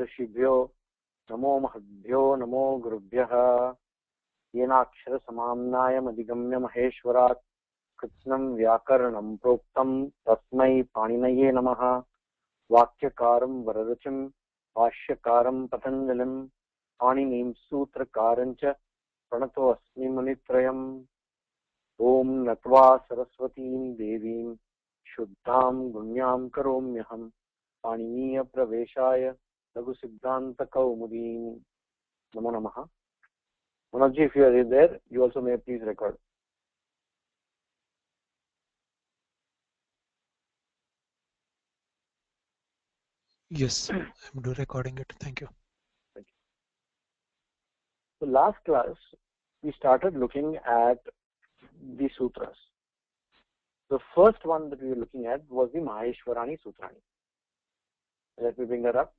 ऋषिभ्यो नमो महद्भ्यो नमो गुरुभ्यः येनाक्षरसमाम्नायमधिगम्य महेश्वरात् कृत्स्नं व्याकरणं प्रोक्तं तस्मै पाणिनये नमः। वाक्यकारं वररुचिं भाष्यकारं पतञ्जलिं पाणिनीं सूत्रकारं च प्रणतोऽस्मि मुनित्रयम्। ॐ नत्वा सरस्वतीं देवीं शुद्धां गुण्यां करोम्यहम् पाणिनीयप्रवेशाय लघुसिद्धान्तकौमुदीं। नमो नमः। Manoj, if you are there, you also may please record. Yes, I'm doing recording it. Thank you. Thank you. So last class, we started looking at the sutras. The first one that we were looking at was the Maheshwarani Sutrani. Let me bring that up.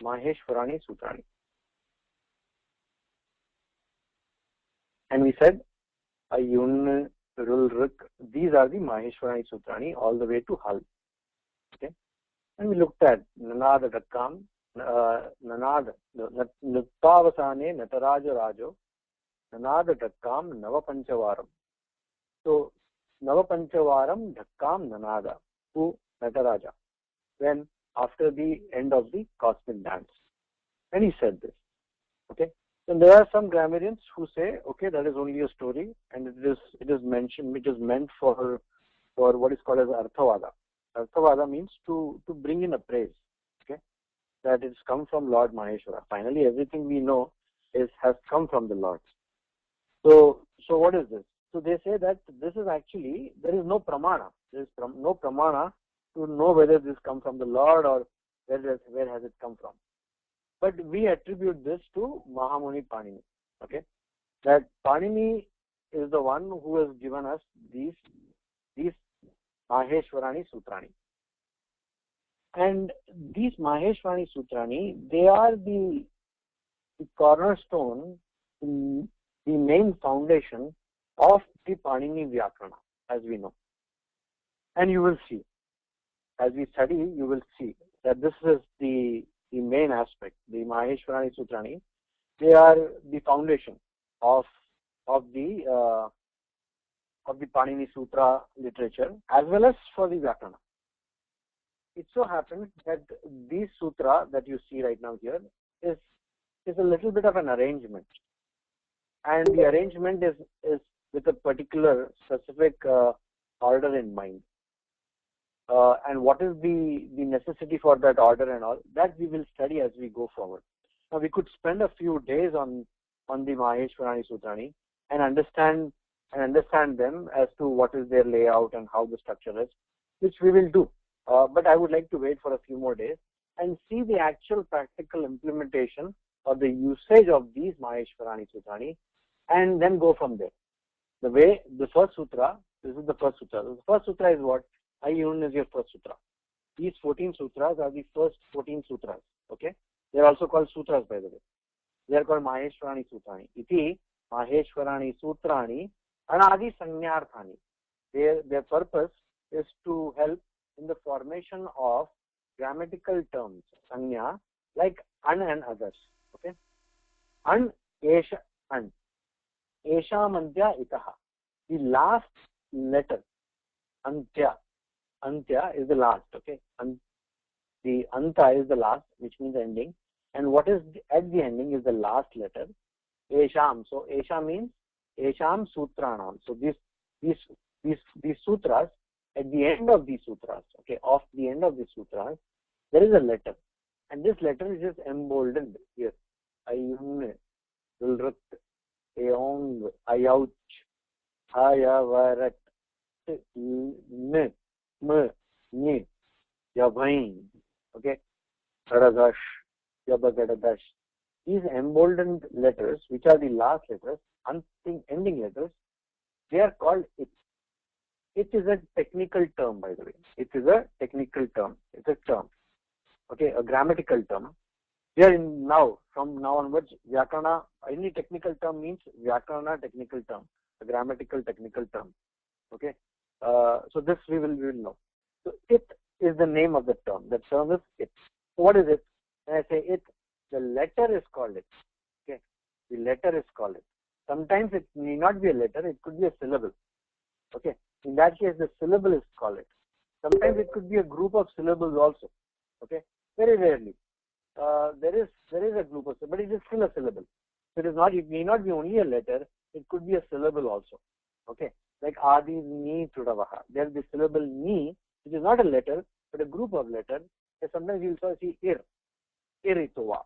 Maheshwarani Sutrani. And we said, Ayun, Rulrik, these are the Maheshwarani Sutrani all the way to Hal. Okay? And we looked at Nanada Dakkam, Nanada, Nuttavasane Nataraja Rajo, Nanada Dakkam Navapanchavaram. So, Navapanchavaram Dhakkam Nanada, who Nataraja, when after the end of the cosmic dance. And he said this. Okay. And there are some grammarians who say, okay, that is only a story, and it is mentioned, it is meant for what is called as Arthavada. Arthavada means to bring in a praise. Okay. That it's come from Lord Maheshwara. Finally, everything we know has come from the Lord. So what is this? So they say that this is actually, there is no pramana. There is no pramana to know whether this comes from the Lord or where has it come from. But we attribute this to Mahamuni Panini. Okay, that Panini is the one who has given us these Maheshwarani Sutrani. And these Maheshwarani Sutrani, they are the cornerstone, the main foundation of the Panini Vyakarana, as we know. And you will see, as we study, you will see that this is the main aspect. The Maheshwarani Sutrani, they are the foundation of the Panini Sutra literature as well as for the Vyakarana. It so happens that this sutra that you see right now here is a little bit of an arrangement, and the arrangement is with a particular specific order in mind. And what is the necessity for that order and all, that we will study as we go forward. Now we could spend a few days on the Maheshwarani Sutrani and understand them as to what is their layout and how the structure is, which we will do. But I would like to wait for a few more days and see the actual practical implementation or the usage of these Maheshwarani Sutrani, and then go from there. The first sutra, this is the first sutra. The first sutra is what? Ayun is your first sutra. These 14 sutras are the first 14 sutras. Okay? They are also called sutras, by the way. They are called Maheshwarani Sutrani. Iti Maheshwarani Sutrani Anadi Sanyarthani. Their purpose is to help in the formation of grammatical terms, sanya, like an and others. Okay? An, esha, an. Esha mantya itaha. The last letter, antya. Antya is the last, okay? The anta is the last, which means ending. And what is at the ending is the last letter. Esham. So Esha means Esham Sutranam. So these sutras, at the end of these sutras, okay, off the end of these sutras, there is a letter. And this letter is just emboldened here. Ayun, Ulrut, Eong, Ayauch, Ayavarat, N. Ni, Yabhain, okay, Karadash, Yabagadadash. These emboldened letters, which are the last letters, ending letters, they are called it. It is a technical term, by the way. It is a technical term. It's a term, okay, a grammatical term. From now onwards, Vyakarana, any technical term means Vyakarana technical term, a grammatical technical term, okay. So this we will know. So it is the name of the term. The term is it. So what is it? When I say it, the letter is called it. Okay, the letter is called it. Sometimes it need not be a letter; it could be a syllable. Okay, in that case, the syllable is called it. Sometimes it could be a group of syllables also. Okay, very rarely. There is a group of, but it is still a syllable. So it is not. It may not be only a letter. It could be a syllable also. Okay, like adi ni tudavaha. There is the syllable ni, which is not a letter but a group of letters. And sometimes you will see iritova.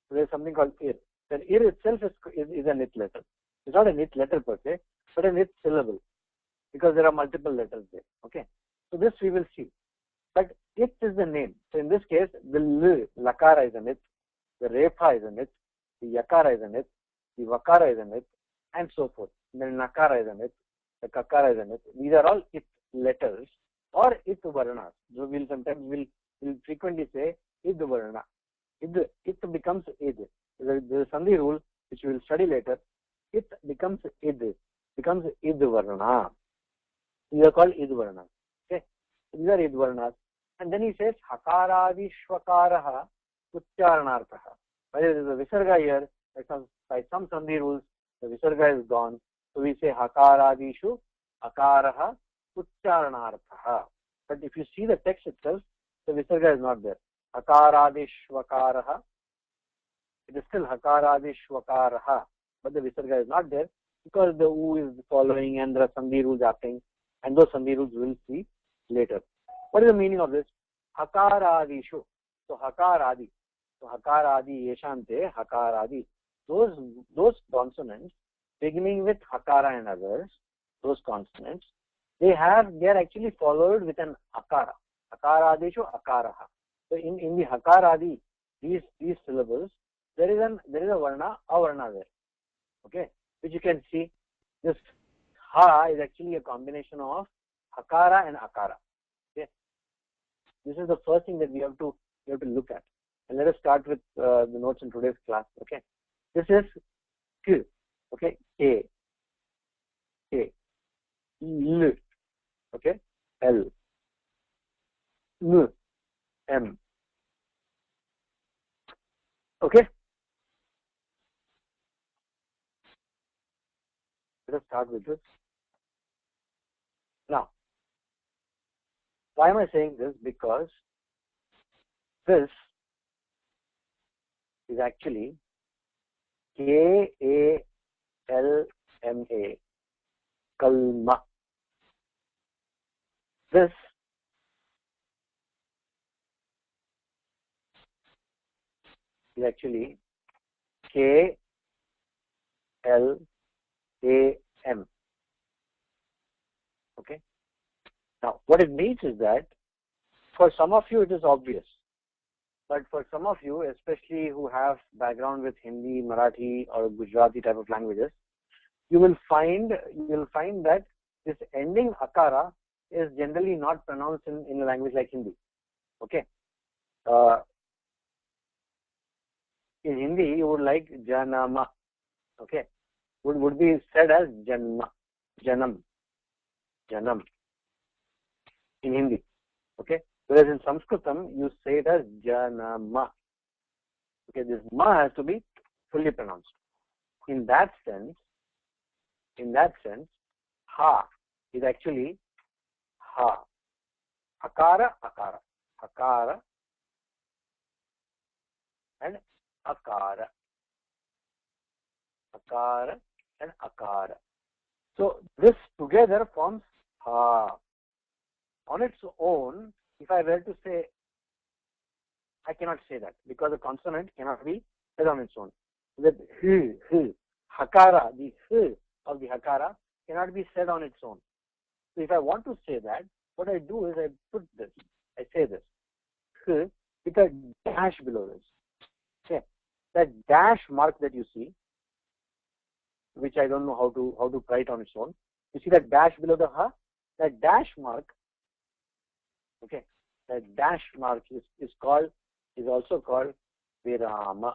So there is something called ir. Then ir itself is a nit letter. It's not a nit letter per se, but a nit syllable because there are multiple letters there. Okay, so this we will see. But it is the name. So in this case, the lakara is a nit, the refa is a nit, the yakara is a nit, the vakara is a nit, and so forth. Then nakara is a nit, the kakara is a nit. These are all it letters or it varnas. So we'll frequently say id varna. It becomes id. There is a sandhi rule which we will study later. It becomes id varna. These are called id varnas. Okay, these are id varnas. And then he says hakaradi shvakaraha uchcharanarthaha. Whether there is a visarga here, by some sandhi rules, the visarga is gone. So we say hakaradishu akaraha uchcharanarthaha. But if you see the text itself, the visarga is not there. Hakaradishvakaraha. It is still hakaradishvakaraha, but the visarga is not there because the u is following and there are sandhi rules happening, and those sandhi rules we will see later. What is the meaning of this? Hakaradishu. So hakaradi. So hakaradi yeshante hakaradi. Those consonants beginning with hakara and others, those consonants, they are actually followed with an akara. Hakaradishu akaraha. So in the hakaradi, these syllables, there is a varna, avarna there. Okay, which you can see. This ha is actually a combination of hakara and akara. Okay, this is the first thing that we have to look at. And let us start with the notes in today's class. Okay, this is k. Okay, a, l. Okay, l, m, m. Okay, let us start with this. Now, why am I saying this? Because this is actually Kalma, kalma. This is actually KLAM. Okay. Now, what it means is that for some of you it is obvious, but for some of you, especially who have background with Hindi, Marathi, or Gujarati type of languages, you will find that this ending akara is generally not pronounced in a language like Hindi. Okay. In Hindi, you would like janama. Okay, would be said as janma, janam in Hindi. Okay, whereas in Sanskritam you say it as janama. Okay, this ma has to be fully pronounced. In that sense, ha is actually ha. Akara, and akara. Akara and akara. So this together forms ha. On its own, if I were to say, I cannot say that because the consonant cannot be said on its own. That hakara, the h of the hakara cannot be said on its own. So if I want to say that, what I do is I put this. I say this h with a dash below this. Okay, that dash mark that you see, which I don't know how to write on its own. You see that dash below the ha? That dash mark, okay, that dash mark is also called virama.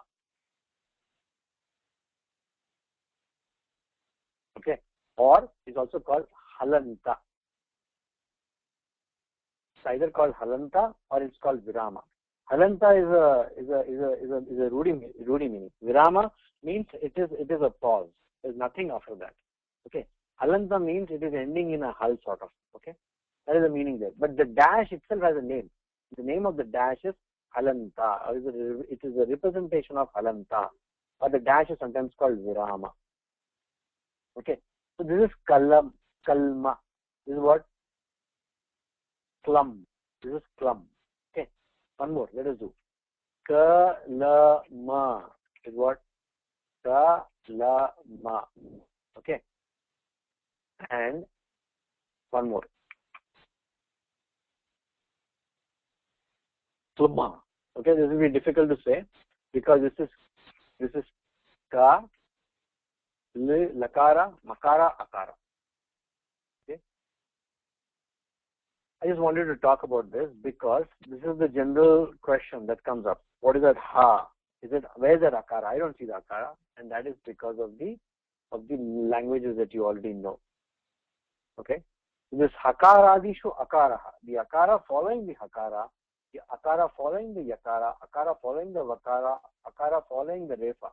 Okay, or is also called halanta. either called halanta or it's called virama. Halanta is a rudi meaning. Virama means it is a pause. There's nothing after that. Okay. Halanta means it is ending in a hal sort of. Okay. That is the meaning there. But the dash itself has a name. The name of the dash is halanta. Or it is a representation of halanta. Or the dash is sometimes called virama. Okay. So this is kalma. This is what? Klum. This is klum. Okay. One more. Let us do. Kalama is what? Kalama. Okay. And one more. Kluma. Okay. This will be difficult to say because this is ka, lakara, makara, akara. Okay. I just wanted to talk about this because this is the general question that comes up. What is that ha? Where is that akara? I don't see the akara, and that is because of the languages that you already know. Okay. This hakaradishu akaraha. The akara following the hakara, the akara following the yakara, akara following the vakara, akara following the refa.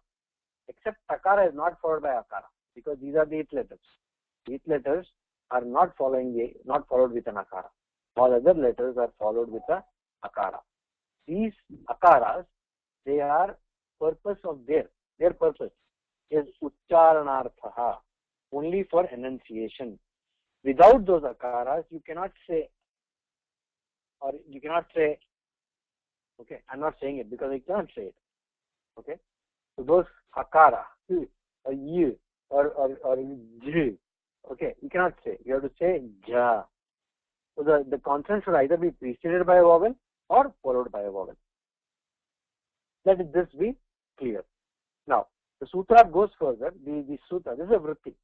Except takara is not followed by akara because these are the 8 letters. 8 letters are not followed with an akara. All other letters are followed with a akara. These akaras, they are purpose of their purpose is ucharanarthaha, only for enunciation. Without those akaras, you cannot say, okay, I'm not saying it because I cannot say it. Okay, so those akara, or y, or j, okay, you cannot say. You have to say ja. So the consonant should either be preceded by a vowel or followed by a vowel. Let this be clear. Now, the sutra goes further. The sutra, this is a vritti.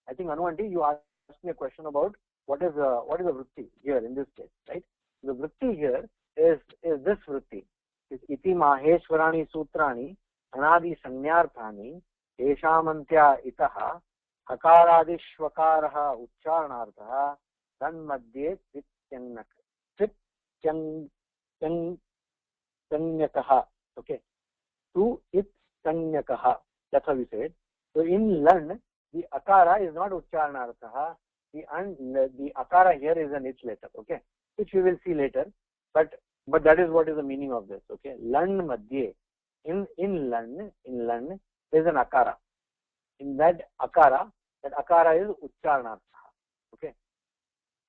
I think Anu Aunty, you asked me a question about what is a vritti here in this case, right? The vritti here is this vritti. Is iti maheshwarani sutrani anadi sanyarthani eshamantya itaha hakaradishvakaraha uchcharanarthaha tanmadye tvityanyakaha. Okay. To it sanyakaha. That's how we say it. So in lan, the akara is not uchcharanarthaha. The akara here is an ich letter. Okay. Which we will see later. But that is what is the meaning of this. Okay. Lan madhye. In lan there is an akara. In that akara is uchcharanarthaha. Okay.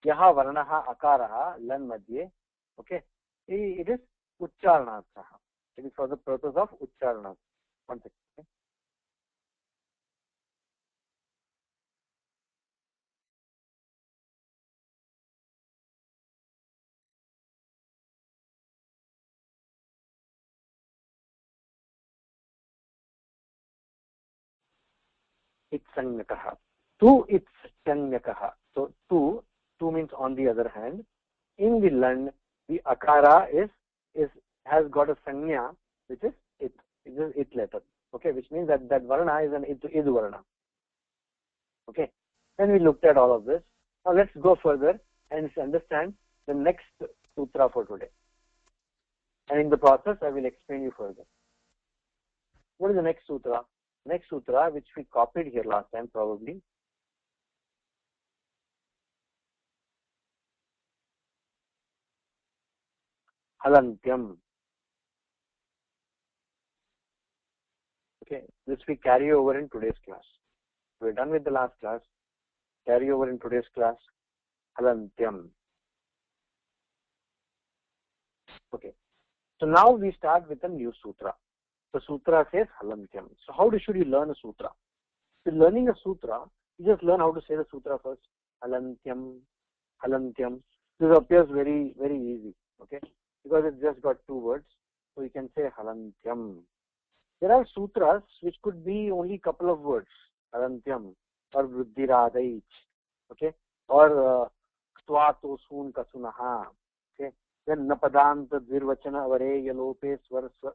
Yaha varnaha akaraha lan madhye. Okay. It is uchcharanarthaha. It is for the purpose of uchcharana. One second. Okay. Itsanyakaha. Tu itsanyakaha. So tu means on the other hand. In the lan, the akara has got a sanya, which is it. It is it letter. Okay, which means that varna is an id varna. Okay. Then we looked at all of this. Now let's go further and understand the next sutra for today. And in the process, I will explain you further. What is the next sutra? Next sutra, which we copied here last time probably. Halantyam. Okay, this we carry over in today's class. We're done with the last class. Carry over in today's class. Halantyam. Okay. So now we start with a new sutra. The sutra says Halantyam. So how should you learn a sutra? So learning a sutra, you just learn how to say the sutra first. Halantyam, Halantyam. This appears very, very easy. Okay. Because it's just got 2 words. So you can say Halantyam. There are sutras which could be only couple of words. Halantyam or Vruddhiradaich. Okay. Or Stvato Soon Kasunaha. Okay. Then Napadanta Dvirvachana Vare Yalope Savarna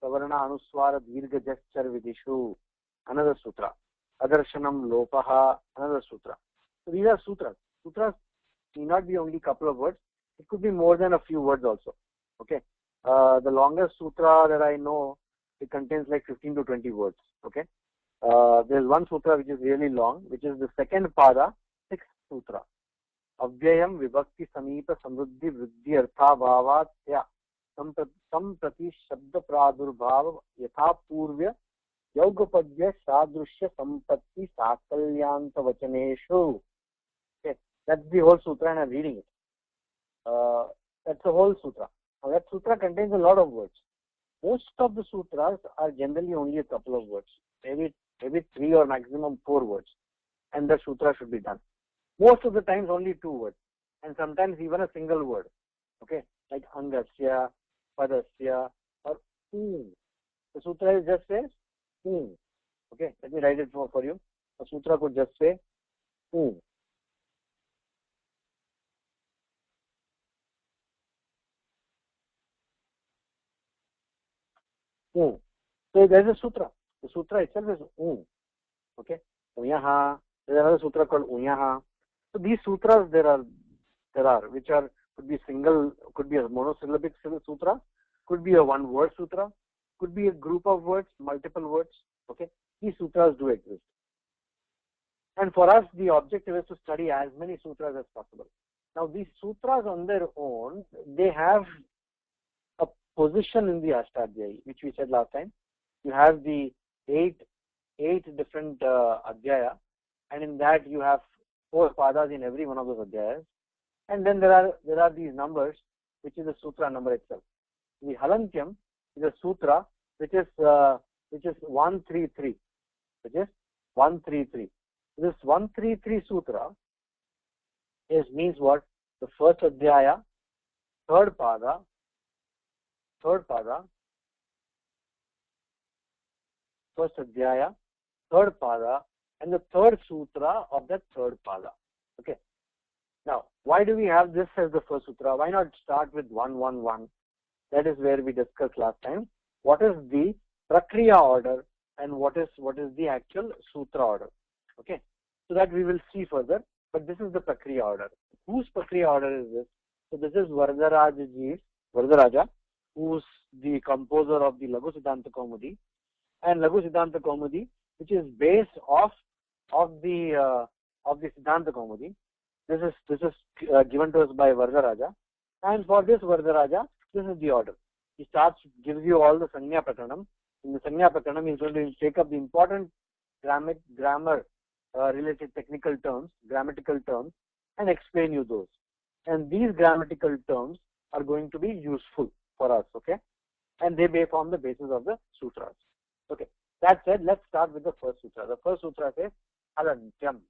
Anuswara Dirga Jaschar Vidishu. Another sutra. Adarshanam Lopaha. Another sutra. So these are sutras. Sutras need not be only couple of words. It could be more than a few words also. Okay. The longest sutra that I know, it contains like 15 to 20 words. Okay. There's one sutra which is really long, which is the second pada, 6th sutra. Avyayam vibhakti sameepa samruddhi vriddhi artha bhavatya samprati shabda pradurbhav yatha purvya yogapadya sadrushya sampatti sakalyanta vachaneshu. Okay, that's the whole sutra and I'm reading it. That's the whole sutra. Now that sutra contains a lot of words. Most of the sutras are generally only a couple of words, maybe 3 or maximum 4 words, and the sutra should be done. Most of the times only 2 words, and sometimes even a single word. Okay, like angasya, padasya, or The sutra is just says Okay, let me write it for you. The sutra could just say So there's a sutra. The sutra itself is Okay. Unyaha. There's another sutra called Unyaha. So these sutras there are which could be single, could be a monosyllabic sutra, could be a one word sutra, could be a group of words, multiple words. Okay. These sutras do exist. And for us, the objective is to study as many sutras as possible. Now, these sutras on their own, they have a position in the Ashtadhyayi, which we said last time. You have the eight different adhyaya, and in that you have 4 padas in every one of those adhyayas. And then there are these numbers, which is the sutra number itself. The Halantyam is a sutra which is 133, which is 133. This 133 sutra means what? The first adhyaya, third pada, first adhyaya, third pada, and the third sutra of that third pada. Okay. Now, why do we have this as the first sutra? Why not start with 111? That is where we discussed last time. What is the prakriya order and what is the actual sutra order? Okay. So that we will see further. But this is the prakriya order. Whose prakriya order is this? So this is Varadaraja, who's the composer of the Laghu Siddhanta Kaumudi, and Laghu Siddhanta Kaumudi, which is based off the Siddhanta Kaumudi. This is given to us by Varadaraja, and for this Varadaraja, this is the order. He gives you all the Sanya Prakranam. In the Sanya Prakranam, he is going to take up the important grammar related technical terms, grammatical terms, and explain you those. And these grammatical terms are going to be useful for us, okay? And they may form the basis of the sutras. Okay. That said, let's start with the first sutra. The first sutra says Halantyam.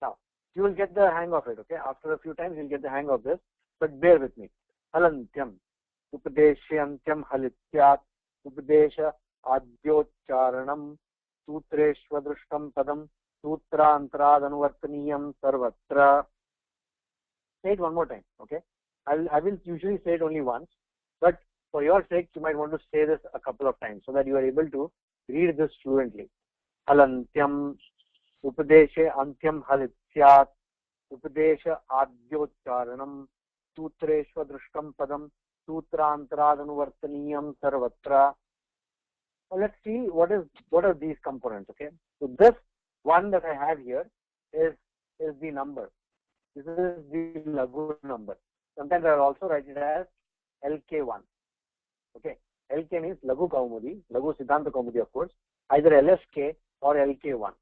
Now, you will get the hang of it, okay? After a few times, you'll get the hang of this, but bear with me. Halantyam. Upadeshyantyam halityat. Upadesha adyocharanam. Sutreshvadrushtam padam. Sutra anuvartaniyam sarvatra. Say it one more time, okay? I will usually say it only once, but for your sake, you might want to say this a couple of times so that you are able to read this fluently. Halantyam, Upadeshe antyam halityat, Upadesha adyocharanam, Sutreshva drushtam padam, Sutrantaranuvartaniyam sarvatra. Well, let's see what are these components, okay? So this one that I have here is the number. This is the Laghu number. Sometimes I will also write it as LK1. Okay, LK means Laghu Kaumudi, Laghu Siddhanta Kaumudi, of course, either LSK or LK1.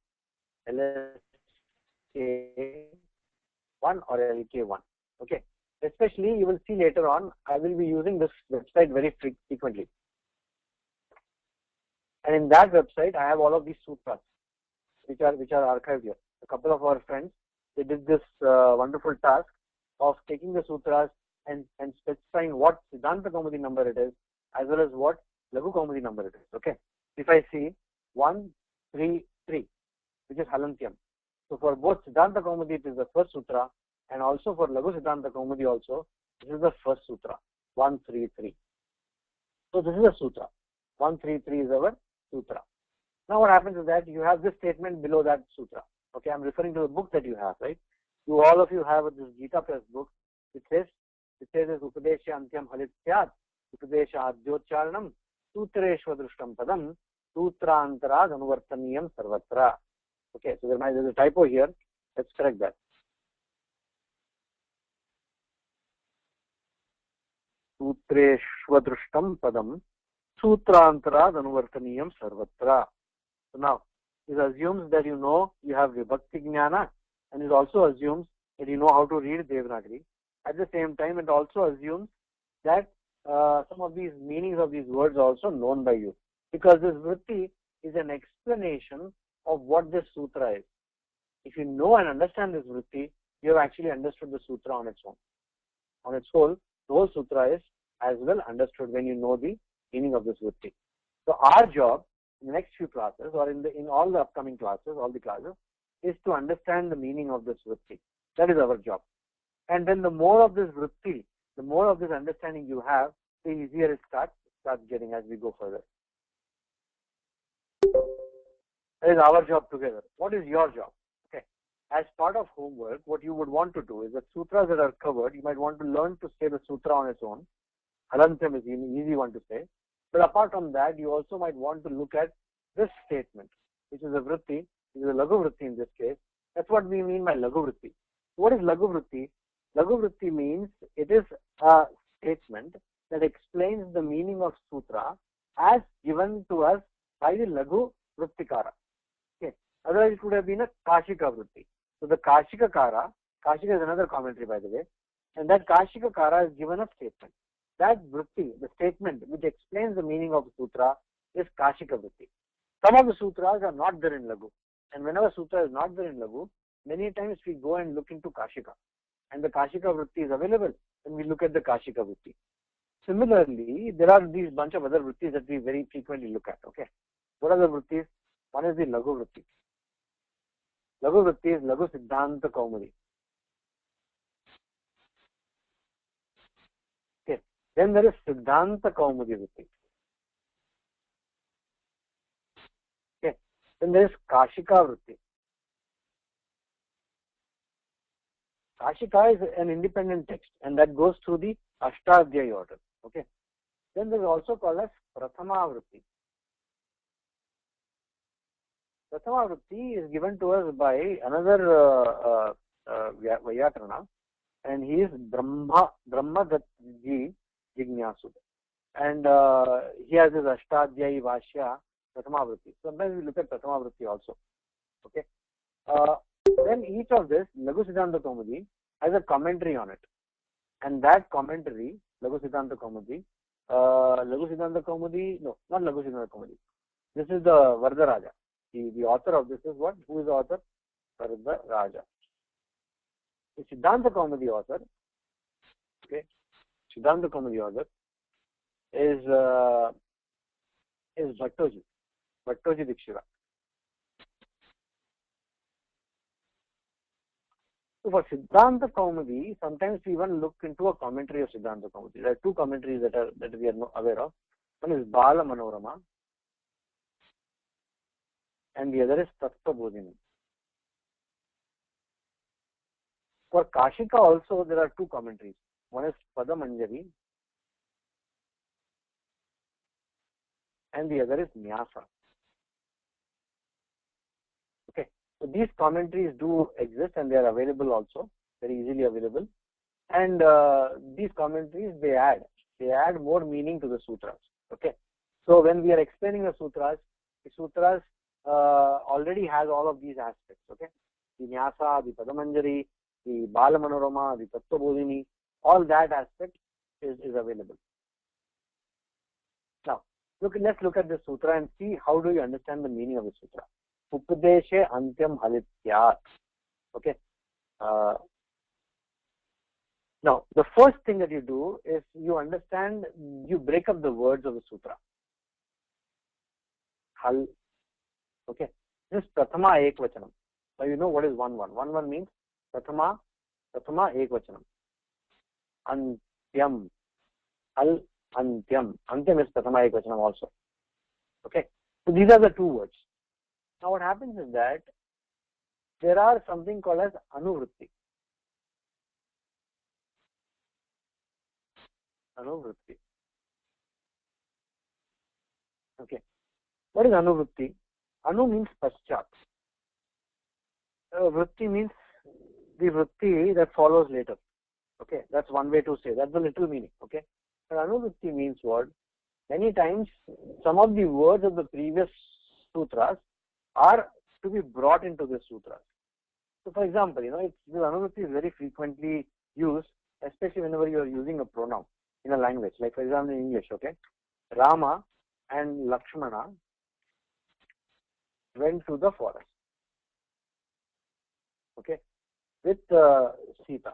LSK1 or LK1. Okay, especially you will see later on, I will be using this website very frequently. And in that website, I have all of these sutras, which are archived here. A couple of our friends, they did this wonderful task of taking the sutras and specifying what Siddhanta Kaumudi number it is, as well as what Laghu Kaumudi number it is. Okay. If I see 133, which is Halantyam. So for both Siddhanta Kaumudi, it is the first sutra, and also for Laghu Siddhanta Kaumudi also, this is the first sutra, 133. So this is a sutra. 133 is our sutra. Now what happens is that you have this statement below that sutra. Okay, I'm referring to the book that you have, right? All of you have this Gita Press book. It says It says Upadesha Antyam Halit Syat, Upadesha Adyocharanam, Sutreshvadrushtam Padam, Sutrantara Anuvartaniyam Sarvatra. Okay, so there's a typo here. Let's correct that. Sutreshvadrushtam Padam, Sutrantara Anuvartaniyam Sarvatra. So now, it assumes that you know you have Vibhakti Jnana, and it also assumes that you know how to read Devanagari. At the same time, it also assumes that some of these meanings of these words are also known by you. Because this vritti is an explanation of what this sutra is. If you know and understand this vritti, you have actually understood the sutra on its own. On its whole, the whole sutra is as well understood when you know the meaning of this vritti. So our job in the next few classes, or in all the upcoming classes, all the classes, is to understand the meaning of this vritti. That is our job. And then the more of this vritti, the more of this understanding you have, the easier it starts getting as we go further. That is our job together. What is your job? Okay. As part of homework, what you would want to do is the sutras that are covered, you might want to learn to say the sutra on its own. Halantyam is an easy one to say. But apart from that, you also might want to look at this statement, which is a vritti, which is a Laghu vritti in this case. That's what we mean by Laghu vritti. What is Laghu vritti? Laghu vritti means it is a statement that explains the meaning of sutra as given to us by the Laghu vrittikara. Okay. Otherwise, it would have been a Kashika vritti. So the Kashika kara, Kashika is another commentary by the way, and that Kashika kara is given a statement. That vritti, the statement which explains the meaning of the sutra, is Kashika vritti. Some of the sutras are not there in Laghu. And whenever sutra is not there in Laghu, many times we go and look into Kashika. And the Kashika vritti is available, and we look at the Kashika vritti. Similarly, there are these bunch of other vrittis that we very frequently look at. Okay. What are the vrittis? One is the Laghu vritti. Laghu vritti is Laghu Siddhanta Kaumudi. Okay. Then there is Siddhanta Kaumudi vritti. Okay. Then there is Kashika vritti. Kashika is an independent text, and that goes through the Ashtadhyayi order. Okay. Then there is also called as Prathama vritti. Prathama vritti is given to us by another Vyakarana, and he is Brahmadattji Jignasu. And he has his Ashtadhyayi Vashya Prathama vritti. Sometimes we look at Prathama vritti also. Okay. Then each of this, Laghu Siddhanta Kaumudi, has a commentary on it. And that commentary, Laghu Siddhanta Kaumudi, no, not Laghu Siddhanta Kaumudi. This is the Vardaraja. The author of this is what? Who is the author? Vardaraja. The Siddhanta Kaumudi author, okay, Siddhanta Kaumudi author is Bhattoji Dikshira. So for Siddhanta Kaumudi, sometimes we even look into a commentary of Siddhanta Kaumudi. There are two commentaries that we are aware of. One is Bala Manorama, and the other is Tattva Bodhini. For Kashika also, there are two commentaries. One is Padamanjari, and the other is Nyasa. Okay. So these commentaries do exist, and they are available also, very easily available. And these commentaries, they add more meaning to the sutras. Okay. So when we are explaining the sutras already has all of these aspects. Okay. The Nyasa, the Padamanjari, the Bala Manorama, the Tattva Bodhini, all that aspect is available. Now, let's look at the sutra and see how do you understand the meaning of the sutra. Upadeshe Antyam Halityat. Okay. Now, the first thing that you do is you break up the words of the sutra. Hal. Okay. This is Prathama Ekvachanam. Now you know what is 1-1. 1-1 means Prathama Ekvachanam. Antyam. Hal Antyam. Antyam is Prathama Ekvachanam also. Okay. So these are the two words. Now what happens is that there are something called as Anuvritti. Anuvritti. Okay. What is Anuvritti? Anu means paschat. Vritti means the vritti that follows later. Okay, that's one way to say. That's the little meaning. Okay, but Anuvritti means what? Many times, some of the words of the previous sutras are to be brought into this sutras. So, for example, this Anuvritti is very frequently used, especially whenever you are using a pronoun in a language. Like, for example, in English, okay, Rama and Lakshmana went to the forest. Okay, with Sita.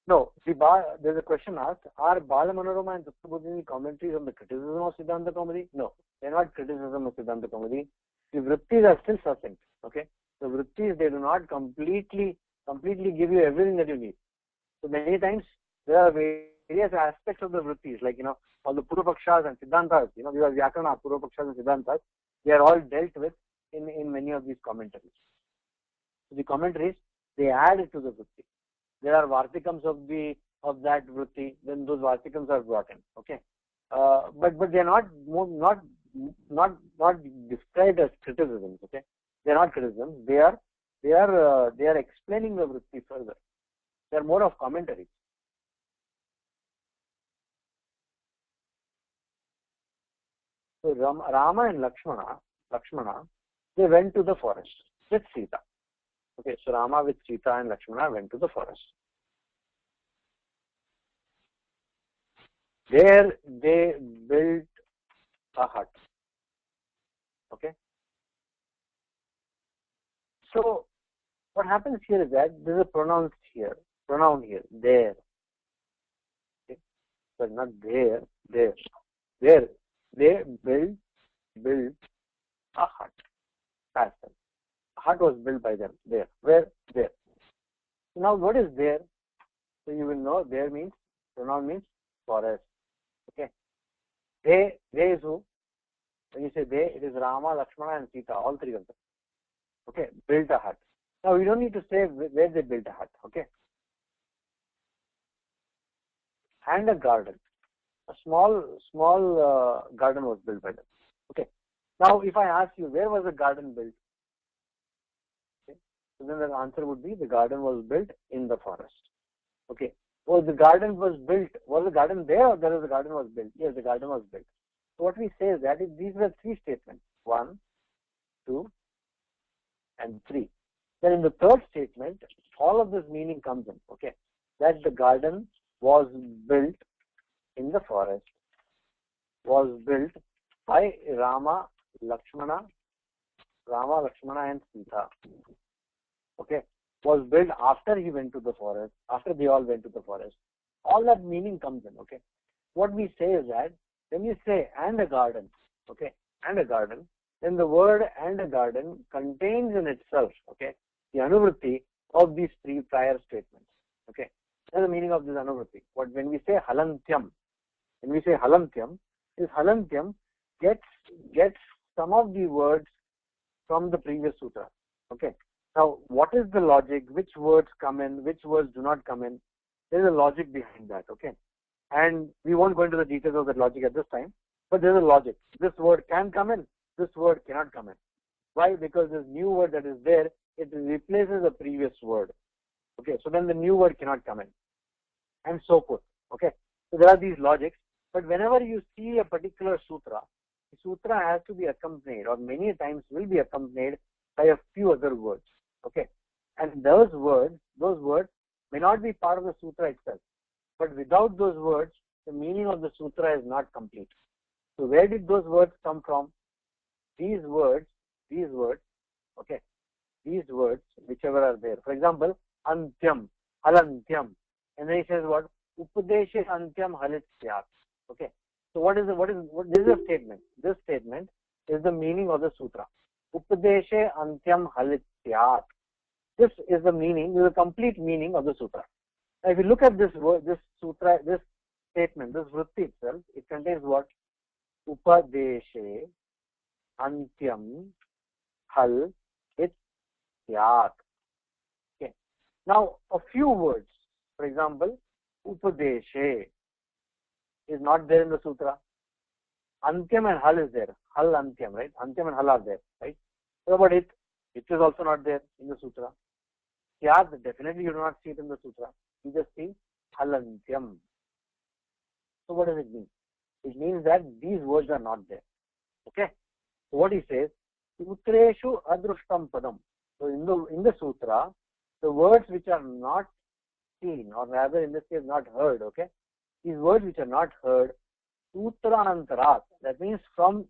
No, there's a question asked, are Bala Manorama and Taptabodhini commentaries on the criticism of Siddhanta Kaumudi? No, they're not criticism of Siddhanta Kaumudi. The vrittis are still succinct. Okay, the vrittis, they do not completely give you everything that you need. So many times there are various aspects of the vrittis, like all the Purvapakshas and Siddhantas. These are Vyakarana, Purvapakshas and Siddhantas. They are all dealt with in many of these commentaries. So the commentaries, they add it to the vritti. There are Vartikams of that vritti, then those Vartikams are brought in. Okay, but they are not described as criticisms. Okay, they are not criticisms. They are explaining the vritti further. They are more of commentaries. So Rama and Lakshmana, they went to the forest with Sita. Okay, so Rama with Sita and Lakshmana went to the forest. There they built a hut. Okay. So what happens here is that there is a pronoun here, there. Okay. But not there, there. There they built a hut. Past tense. A hut was built by them. There. Where? There. So now what is there? So you will know there means, pronoun means forest. Okay. They is who? When you say they, it is Rama, Lakshmana and Sita, all three of them. Okay, built a hut. Now we don't need to say where they built a hut. Okay. And a garden. A small garden was built by them. Okay. Now if I ask you, where was the garden built? Okay. So then the answer would be, the garden was built in the forest. Okay. Was the garden there, or the garden was built? Yes, the garden was built. So what we say is that these were three statements. 1, 2, and 3. Then in the third statement, all of this meaning comes in. Okay. That the garden was built in the forest, was built by Rama, Lakshmana and Sita. Okay. Was built after he went to the forest, after they all went to the forest. All that meaning comes in. Okay. What we say is that when you say and a garden, okay, and a garden, then the word and a garden contains in itself, okay, the anuvritti of these three prior statements. Okay. That's the meaning of this anuvritti. When we say halantyam, this halantyam gets some of the words from the previous sutra. Okay. Now, what is the logic? Which words come in? Which words do not come in? There is a logic behind that. Okay. And we won't go into the details of that logic at this time, but there is a logic. This word can come in. This word cannot come in. Why? Because this new word that is there, it replaces the previous word. Okay. So then the new word cannot come in, and so forth. Okay. So there are these logics. But whenever you see a particular sutra, the sutra has to be accompanied, or many times will be accompanied by a few other words. Okay. And those words may not be part of the sutra itself. But without those words, the meaning of the sutra is not complete. So where did those words come from? These words, okay, these words, whichever are there. For example, antyam, halantyam. And then he says what? Upadeshe antyam halityat. Okay. So this is a statement. This statement is the meaning of the sutra. Upadeshe antyam halityat. This is the meaning, this is the complete meaning of the sutra. Now, if you look at this word, this sutra, this statement, this vritti itself, it contains what? Upadeshe antyam hal ityat. Okay. Now, a few words, for example, Upadeshe is not there in the sutra. Antyam and Hal is there. Hal, Antyam, right? Antyam and Hal are there, right? What about it? It is also not there in the sutra. Syat, definitely you do not see it in the sutra. You just see Hal, Antyam. So what does it mean? It means that these words are not there. Okay? So what he says, Sutreshu adrushtam padam. So in the sutra, the words which are not seen, or rather in this case not heard, okay? These words which are not heard, Sutrantarat, that means from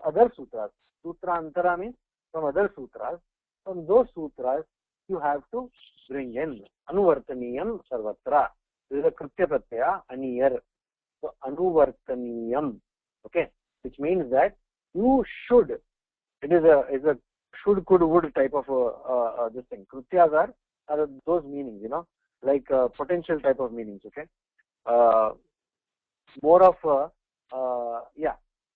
other sutras. Sutrantara means from other sutras. From those sutras, you have to bring in Anuvartaniyam Sarvatra. This is a Kritya Pratyaya, Aniyar. So Anuvartaniyam, okay, which means that you should, it is a should, could, would type of this thing. Krityas are those meanings, like potential type of meanings, okay. More of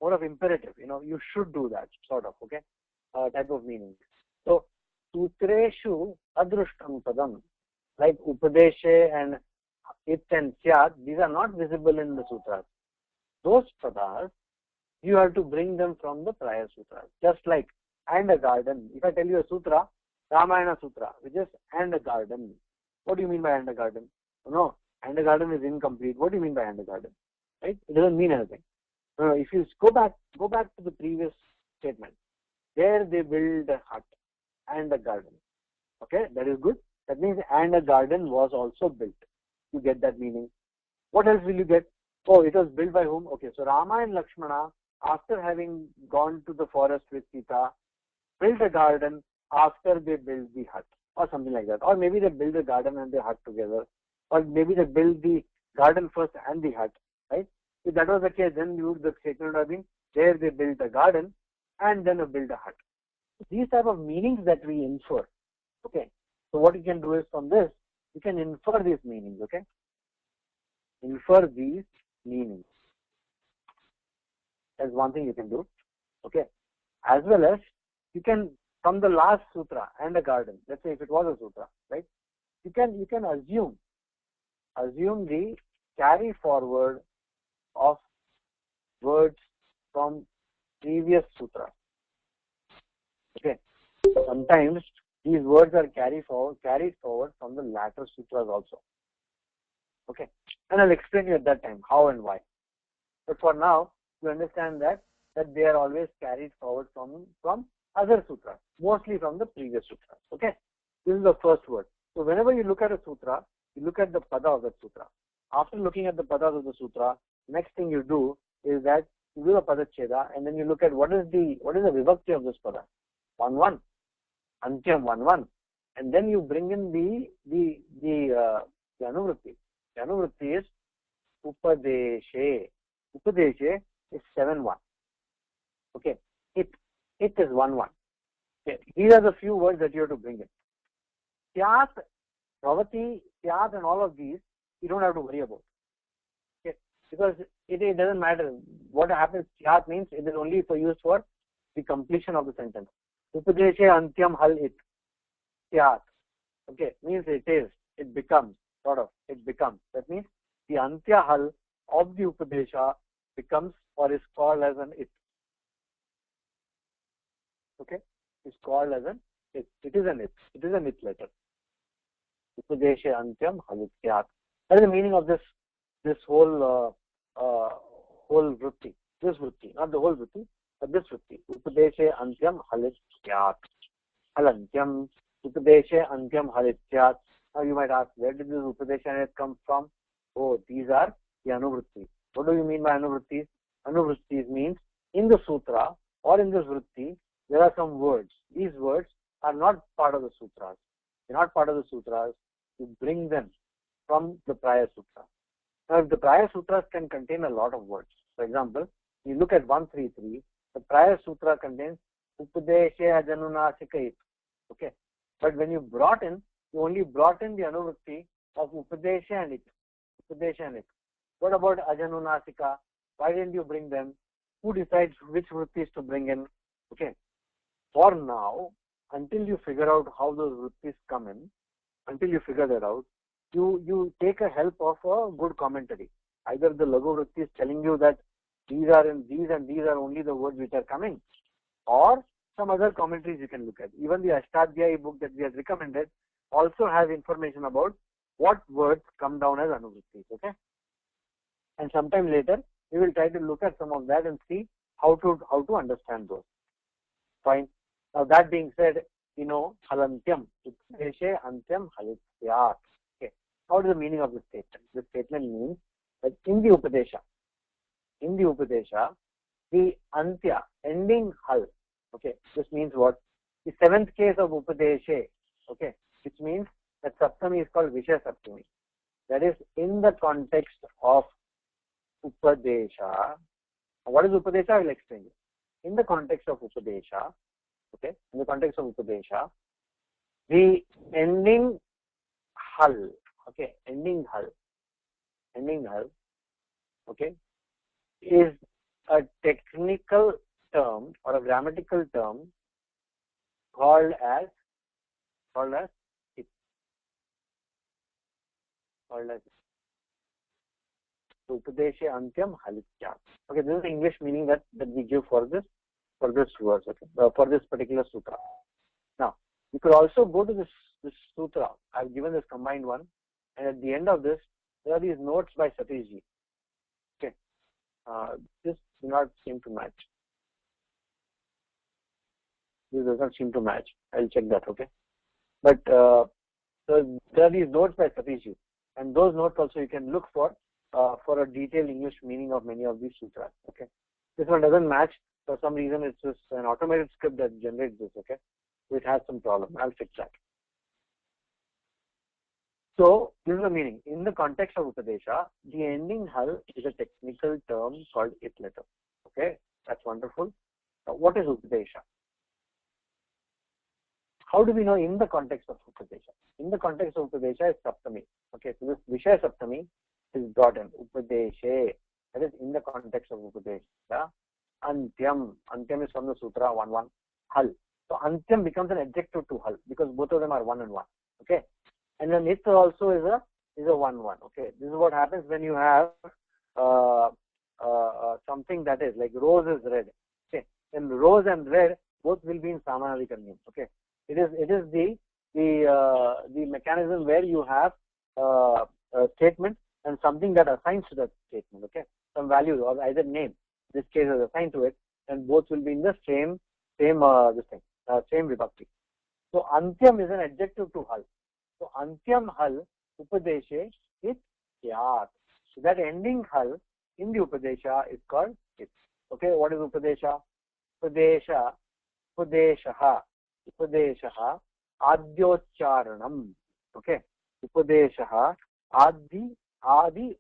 more of imperative, you should do that, sort of, okay, type of meaning. So, Sutreshu adrushtam padam, like Upadeshe and It and Syat, these are not visible in the sutras. Those padas, you have to bring them from the prior sutras. Just like and a garden. If I tell you a sutra, Ramayana Sutra, which is and a garden. What do you mean by and a garden? No, and a garden is incomplete. What do you mean by and a garden? Right? It doesn't mean anything. If you go back to the previous statement. There they build a hut and a garden. Okay, that is good. That means and a garden was also built. You get that meaning. What else will you get? Oh, it was built by whom? Okay, so Rama and Lakshmana, after having gone to the forest with Sita, built a garden after they built the hut, or something like that. Or maybe they build the garden and the hut together. Or maybe they build the garden first and the hut, right? If that was the case, then the statement would have been, there they built a garden and then they built a hut. These type of meanings that we infer, okay. So what you can do is from this, you can infer these meanings, okay. Infer these meanings. That's one thing you can do, okay. As well as you can, from the last sutra and a garden, let's say if it was a sutra, right, you can assume the carry forward of words from previous sutra. Okay. Sometimes these words are carried forward from the latter sutras also. Okay. And I'll explain you at that time how and why. But for now, you understand that they are always carried forward from other sutras, mostly from the previous sutras. Okay. This is the first word. So whenever you look at a sutra, you look at the pada of that sutra. After looking at the padas of the sutra, next thing you do is that you do a padacheda and then you look at what is the vibhakti of this pada. 1-1, Antyam 1-1, and then you bring in the anuvritti. The anuvritti is Upadeshe. Upadeshe is 7-1. Okay, it is 1-1. Okay, these are the few words that you have to bring in. Syat, Bhavati, Syat, and all of these you don't have to worry about. Okay, because it doesn't matter what happens. Syat means it is only used for the completion of the sentence. Upadeshe Antyam Hal It. Syat. Okay, means it becomes, sort of, it becomes. That means the Antya Hal of the Upadesha becomes or is called as an It. Okay, it's called as an It. It is an It. It is an It letter. Upadeshe Antyam Hal Syat. That is the meaning of this whole vritti. This vritti, not the whole vritti, but this vritti. Upadeshe Antyam Halit Syat. Halantyam. Upadeshe Antyam Halit Syat. Now you might ask, where did this Upadesha come from? Oh, these are the anuvrittis. What do you mean by anuvrittis? Anuvrittis means in the sutra or in this vritti, there are some words. These words are not part of the sutras. They're not part of the sutras. You bring them from the prior sutra. Now, if the prior sutras can contain a lot of words, for example, you look at 133, the prior sutra contains Upadeshe Ajanunasika. Okay, but when you only brought in the anuvritti of Upadeshe and it. Upadeshe and it. What about Ajanunasika? Why didn't you bring them? Who decides which vrittis to bring in? Okay, for now, until you figure out how those vrittis come in, until you figure that out, you take a help of a good commentary. Either the Laghu Vritti is telling you that these are in these and these are only the words which are coming, or some other commentaries you can look at. Even the Ashtadhyayi book that we have recommended also has information about what words come down as anuvrittis. Okay, and sometime later we will try to look at some of that and see how to understand those. Fine. Now that being said, you know halantyam, updeshe antyam halityat. Okay. What is the meaning of this statement? This statement means that in the Upadesha, the antya, ending hal. Okay. This means what? The seventh case of Upadeshe. Okay. Which means that Saptami is called Vishaya Saptami. That is in the context of Upadesha. What is Upadesha? I will explain it. In the context of Upadesha, okay, in the context of Upadesha, the ending hal, okay, ending hal, okay, is a technical term or a grammatical term called as it. Upadeshe antyam halitya. Okay, this is the English meaning that we give for this verse, okay, for this particular sutra. Now, you could also go to this sutra. I've given this combined one, and at the end of this, there are these notes by Satishji. Okay, this does not seem to match. This does not seem to match. I'll check that. Okay, but so there are these notes by Satishji, and those notes also you can look for a detailed English meaning of many of these sutras. Okay, this one doesn't match. For some reason, it's just an automated script that generates this, okay? So it has some problem. I'll fix that. So, this is the meaning. In the context of Upadesha, the ending hal is a technical term called it letter. Okay? That's wonderful. Now, what is Upadesha? How do we know in the context of Upadesha? In the context of Upadesha is Saptami. Okay, so this Vishaya Saptami is brought in. Upadeshe. That is in the context of Upadesha. Antyam. Antyam is from the Sutra 1.1. Hal. So Antyam becomes an adjective to Hal because both of them are 1 and 1. Okay. And then it also is a 1.1. Okay. This is what happens when you have something that is like rose is red. Okay. Then rose and red both will be in Samanadikarnyam. Okay. It is the mechanism where you have a statement and something that assigns to that statement. Okay. Some value or either name. This case is assigned to it, and both will be in the same vibhakti. So antyam is an adjective to hal. So antyam hal upadeshe it yat. So that ending hal in the upadesha is called it. Okay, what is upadesha? Upadeshaha adyocharanam. Okay, upadeshaha adi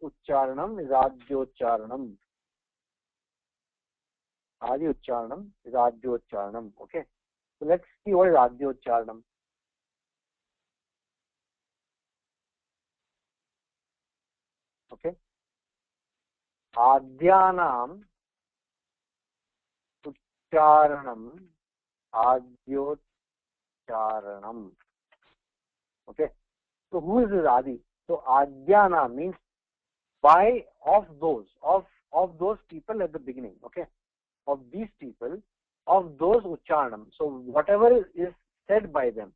ucharanam is adyocharanam. Adi Ucharanam is Adyocharanam. Okay. So let's see what is Adyocharanam. Okay. Adyanam Ucharanam Adyocharanam. Okay. So who is this Adi? So Adyanam means by of those people at the beginning. Okay. Of these people, of those Ucharanam. So whatever is said by them,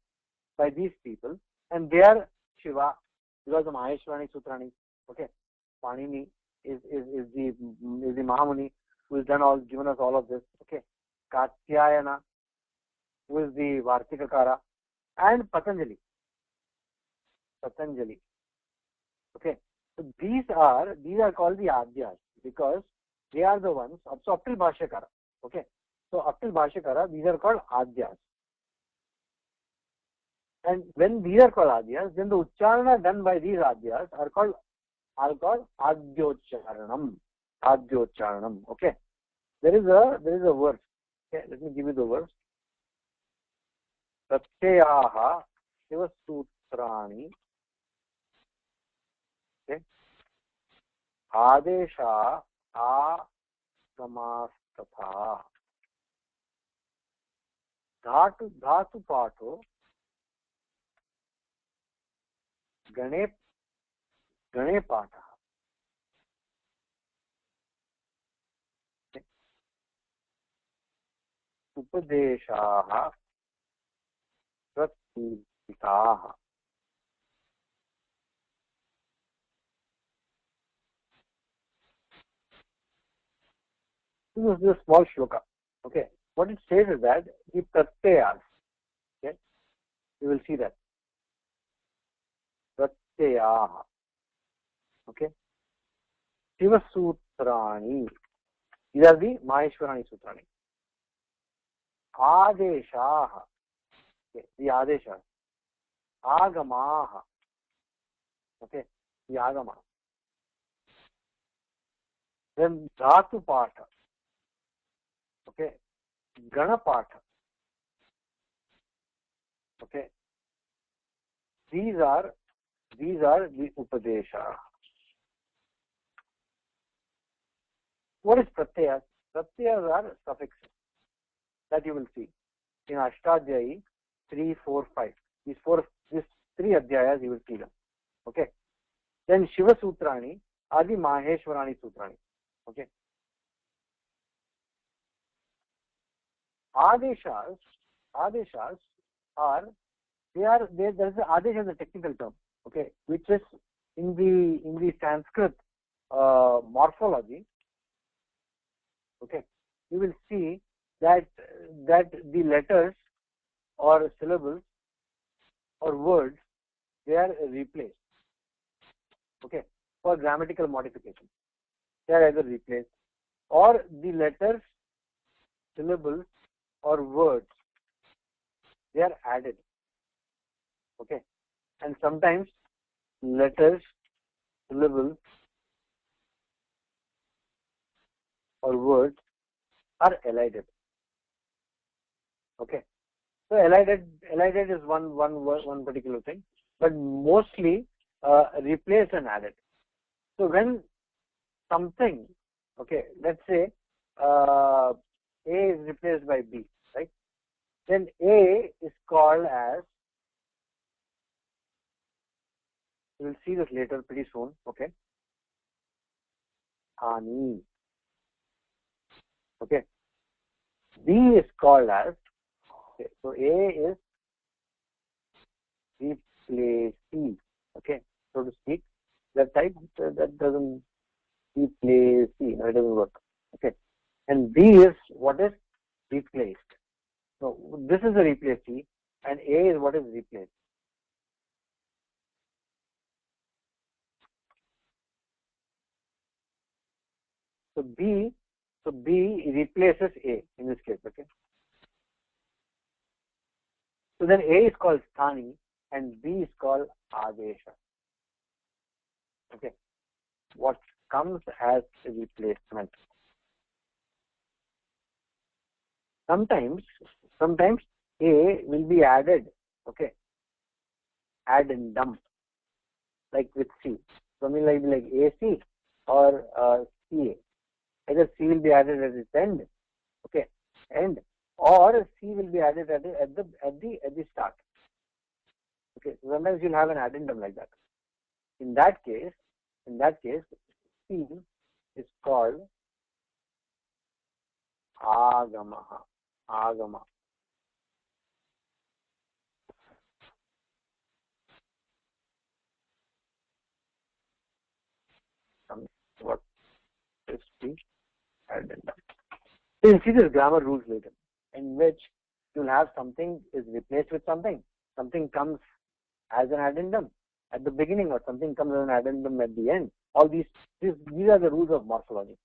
by these people, and they are Shiva, because the Maheshwarani Sutrani, okay, Panini is the Mahamuni who has given us all of this, okay, Katyayana, who is the Vartikakara, and Patanjali, okay. So these are called the Adyas because they are the ones, so up till Bhashyakara, okay. So up till Bhashyakara, these are called Adyas. And when these are called Adyas, then the Ucharana done by these Adyas are called Adyocharanam. Okay. There is a verse. Okay, let me give you the verse. Pratyayaha Shiva Sutrani. Okay. Adesha Samastatha. Dhatu Pato गणे गणे पाठः. उपदेशाः प्रतीताः. This is a small shloka. Okay, what it says is that the pratyayas. Okay, you will see that pratyayah. Okay, Shiva Sutrani. These are the Maheshwarani Sutrani. Adeshaah. Okay, the Adeshas. Agamaah. Okay, the Agama. Then Dhatu Patha. Okay, Ganapatha. Okay, these are the Upadesha. What is Pratyayas? Pratyayas are suffixes that you will see in Ashtadhyayi 3, 4, 5. These three adhyayas you will see them. Okay. Then Shiva Sutrani are the Maheshwarani Sutrani. Okay. Adeshas are there is Adesh as a technical term. Okay, which is in the Sanskrit morphology. Okay, you will see that the letters or syllables or words, they are replaced. Okay, for grammatical modification, they are either replaced or the letters, syllables or words, they are added. Okay, and sometimes letters, syllables or words are elided. Okay, so elided is one particular thing, but mostly replaced and added. So when something, okay, let's say A is replaced by B, right? Then A is called as, we will see this later pretty soon. Okay, Hani. Okay, B is called as, okay, so A is replacee. Okay, so to speak, that type that doesn't replacee, no, it doesn't work. Okay, and B is what is replaced. So this is a replacee and A is what is replaced. So B replaces A in this case. Okay. So then A is called Sthani and B is called Adesha. Okay. What comes as a replacement. Sometimes A will be added. Okay. Addendum, like with C. Something like AC or CA. Either C will be added at its end, okay, or C will be added at the start. Okay, so sometimes you'll have an addendum like that. In that case, C is called Agama. What is the addendum? So you'll see this grammar rules later, in which you'll have something is replaced with something comes as an addendum at the beginning, or something comes as an addendum at the end. All these are the rules of morphology.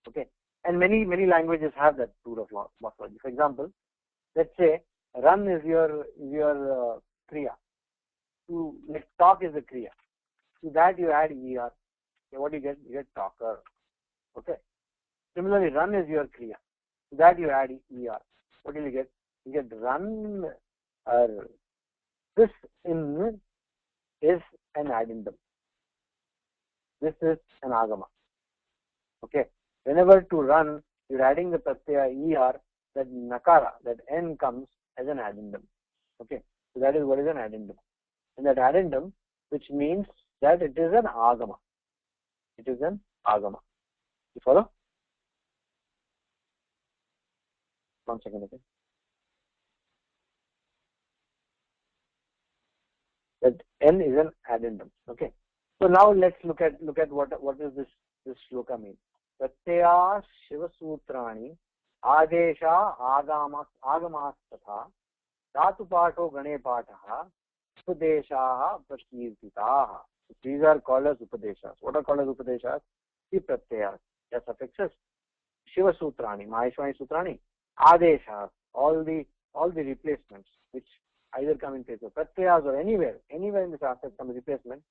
Okay, and many languages have that rule of morphology. For example, let's say run is your kriya. To like talk is a kriya. To that you add er. Okay, what do you get? You get talker. Okay. Similarly, run is your kriya. To that you add er. What do you get? You get run. This in is an addendum. This is an agama. Okay. Whenever to run, you're adding the pratyaya er, that nakara, that n comes as an addendum. Okay. So that is what is an addendum. In that addendum, which means that it is an agama. It is an agama. You follow? One second, okay. That N is an addendum. Okay. So now let's look at what does this shloka mean. Pratyaya Shiva Sutrani Adesha Agamas Tatha Dhatu Pato Gane Pataha Upadeshaha Prakirtitaha. These are called as Upadeshas. What are called as Upadeshas? The Pratyayas. Yes, affixes. Shiva Sutrani, Maheshwari Sutrani, Adeshas, all the replacements which either come in place of Pratyayas or anywhere in this aspect some replacement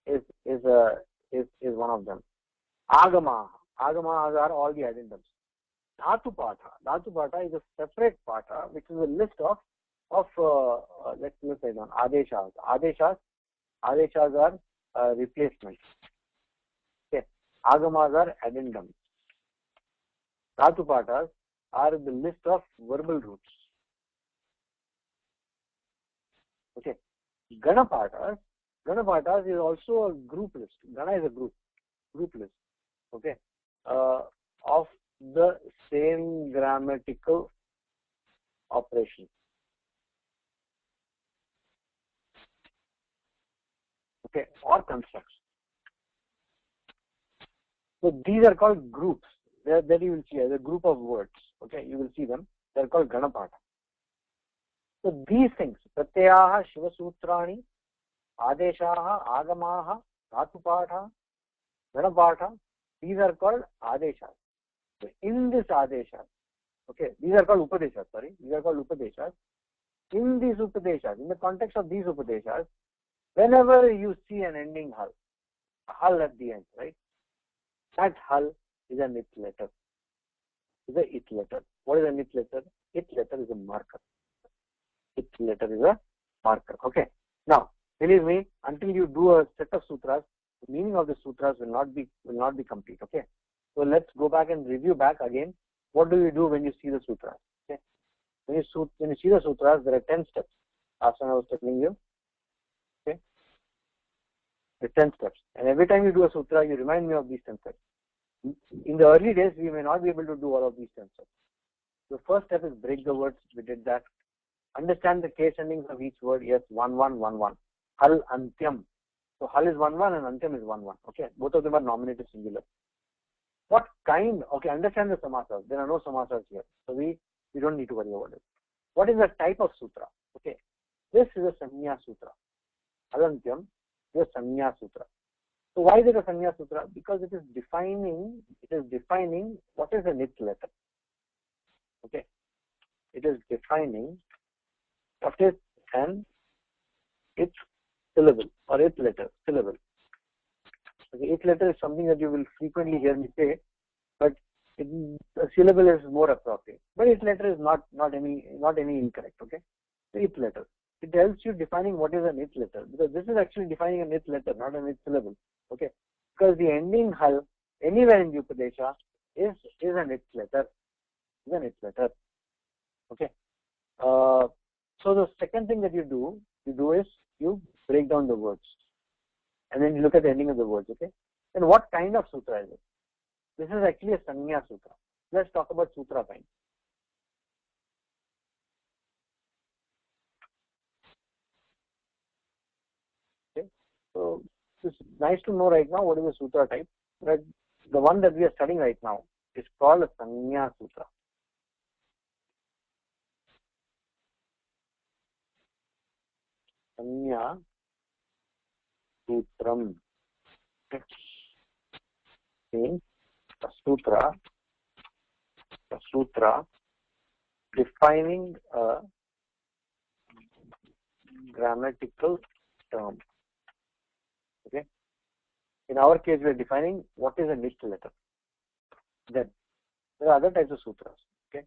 is one of them. Agama are all the addendums. Dhatu Patha is a separate Patha which is a list of let's say on Adeshas. Adeshas are replacements. Okay. Agamas are addendums. Dhatu Pathas are the list of verbal roots. Okay. Ganapathas is also a group list. Gana is a group list. Okay. Of the same grammatical operation. Okay, or constructs. So these are called groups. That you will see as a group of words. Okay, you will see them. They are called Ganapatha. So these things, Pratyayaha, Shiva Sutrani, Adeshaha, Agamaha, Dhatupatha, Ganapatha, these are called Adeshas. So in this Adeshas, okay, these are called Upadeshas, In these Upadeshas, in the context of these Upadeshas, whenever you see an ending hal at the end, right? That hal is an it letter. What is an it letter? It letter is a marker. Okay. Now, believe me, until you do a set of sutras, the meaning of the sutras will not be complete. Okay. So let's go back and review back again. What do you do when you see the sutras? Okay. When you see the sutras, there are 10 steps. Last time I was telling you. Okay. The 10 steps. And every time you do a sutra, you remind me of these 10 steps. In the early days, we may not be able to do all of these 10 steps. The first step is break the words. We did that. Understand the case endings of each word. Yes, 1 1 1 1. Hal antyam. So hal is 1 1 and antyam is 1 1. Okay, both of them are nominative singular. What kind? Okay, understand the samasas. There are no samasas here, so we don't need to worry about it. What is the type of sutra? Okay, this is a Sanya Sutra. Hal antyam is a Sanya Sutra. So why is it a Sanya Sutra? Because it is defining what is a nit letter. Okay. It is defining what is an it syllable or it letter syllable. Okay, it letter is something that you will frequently hear me say, but a syllable is more appropriate. But it letter is not any incorrect. Okay. So it letter. It helps you defining what is an it letter, because this is actually defining an it letter, not an it syllable. Okay, because the ending hal anywhere in the Upadesha is an it letter. Okay. So the second thing that you do is you break down the words, and then you look at the ending of the words. Okay. And what kind of sutra is it? This is actually a Sanya Sutra. Let's talk about sutra kind. So it's nice to know right now what is the sutra type. But the one that we are studying right now is called a Sanya Sutra. Sanya Sutram means a sutra defining a grammatical term. Okay. In our case, we are defining what is a nit letter. Then there are other types of sutras. Okay.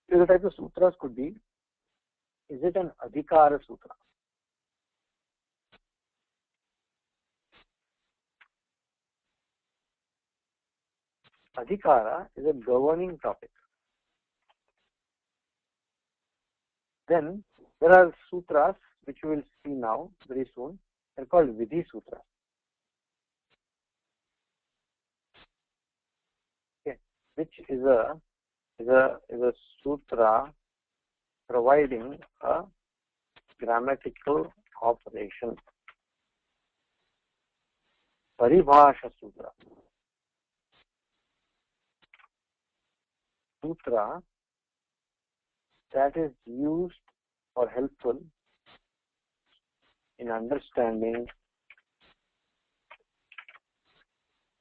The types of sutras could be: is it an Adhikara Sutra? Adhikara is a governing topic. Then there are sutras which we will see now very soon. They're called Vidhi Sutras. Okay, which is a sutra providing a grammatical operation. Paribhasha Sutra. Sutra that is used or helpful in understanding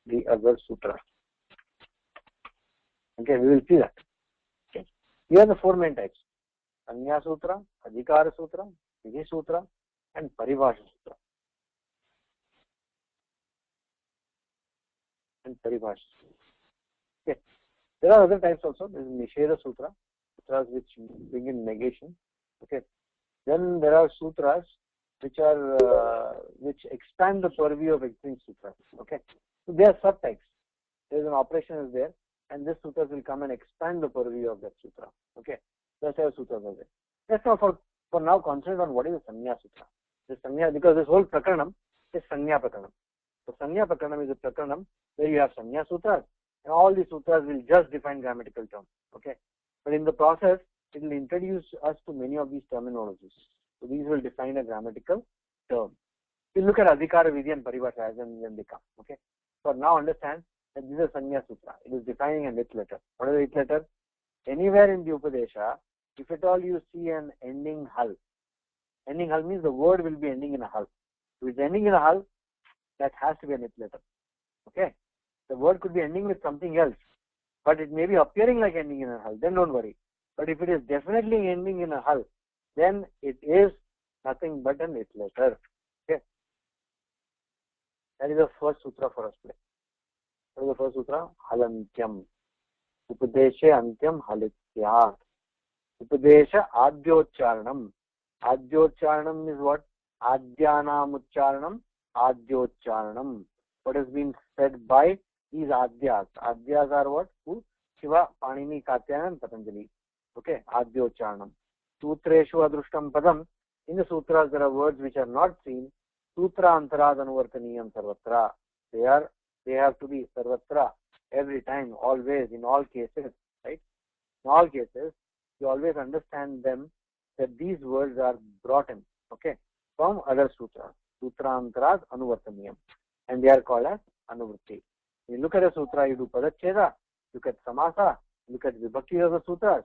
the other sutra. Okay, we will see that. Okay. Here are the four main types: Sanya Sutra, Adhikara Sutra, Vidhi Sutra, and Paribhasha Sutra. Okay. There are other types also. There is Nisheda Sutra, sutras which bring in negation. Okay. Then there are sutras which are which expand the purview of existing sutras. Okay. So they are subtypes. There is an operation is there, and this sutras will come and expand the purview of that sutra. Okay. That's how sutras are there. Let's now for now concentrate on what is the Sanya Sutra. This Sanya, because this whole Prakaranam is Sanya Prakaranam. So Sanya Prakaranam is a Prakaranam where you have Sanya Sutras, and all these sutras will just define grammatical terms. Okay. But in the process, it will introduce us to many of these terminologies. So these will define a grammatical term. We look at Adhikara, Vidhi, and Paribhasha as and when they come. Okay. So now understand that this is a Sanya Sutra. It is defining an it letter. What is the it letter? Anywhere in the Upadesha, if at all you see an ending hal means the word will be ending in a hal. If it's ending in a hal, that has to be an it letter. Okay. The word could be ending with something else, but it may be appearing like ending in a hal. Then don't worry. But if it is definitely ending in a hal, then it is nothing but an it letter. Okay. That is the first sutra for us today. What is the first sutra? Halantyam. Upadesha antyam halityat. Upadesha adyocharanam. Adyocharanam is what? Adyanam ucharanam. Adyocharanam. What has been said by these Adyas. Adyas are what? Who? Shiva, Panini, Katyayana, and Patanjali. Okay, Adyocharanam. Sutreshu adrushtam padam. In the sutras there are words which are not seen. Sutra antarad anuvartaniyam sarvatra. They have to be sarvatra, every time, always, in all cases, right? In all cases, you always understand them that these words are brought in, okay, from other sutras. Sutra antarad anuvartaniyam. And they are called as anuvritti. You look at a sutra, you do padacheda, look at samasa, look at vibhakti of the sutras.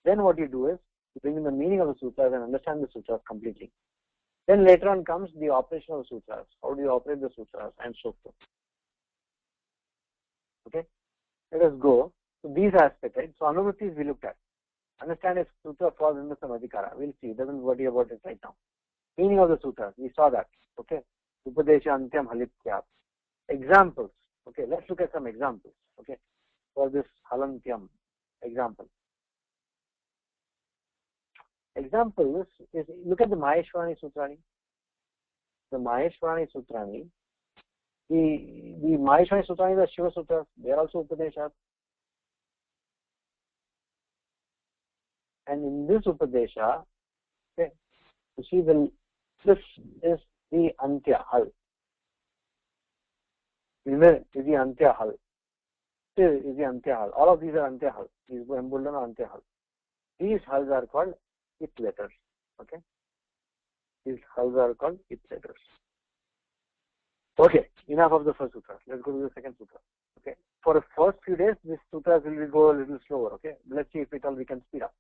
Then what you do is, you bring in the meaning of the sutras and understand the sutras completely. Then later on comes the operation of the sutras. How do you operate the sutras and so forth. Okay, let us go to these aspects, right? So anuvrittis we looked at. Understand if sutra falls into some adhikara. We'll see. Doesn't worry about it right now. Meaning of the sutras, we saw that. Okay, Upadesha antyam halityat. Examples. Okay, let's look at some examples. Okay, for this halantyam example. Examples is, look at the Maheshwarani Sutrani. The Maheshwarani Sutrani, the Maheshwarani Sutrani are Shiva Sutras. They are also Upadeshas. And in this Upadesha, okay, you see this is the Antya Hal. Is the Antya Hal. This is the Antya Hal. All of these are Antya Hal. These Embuldan are Antya Hal. These Hals are called it letters. Okay. These Hals are called it letters. Okay. Enough of the first sutra. Let's go to the second sutra. Okay. For the first few days, this sutras will go a little slower. Okay. Let's see if it all we can speed up.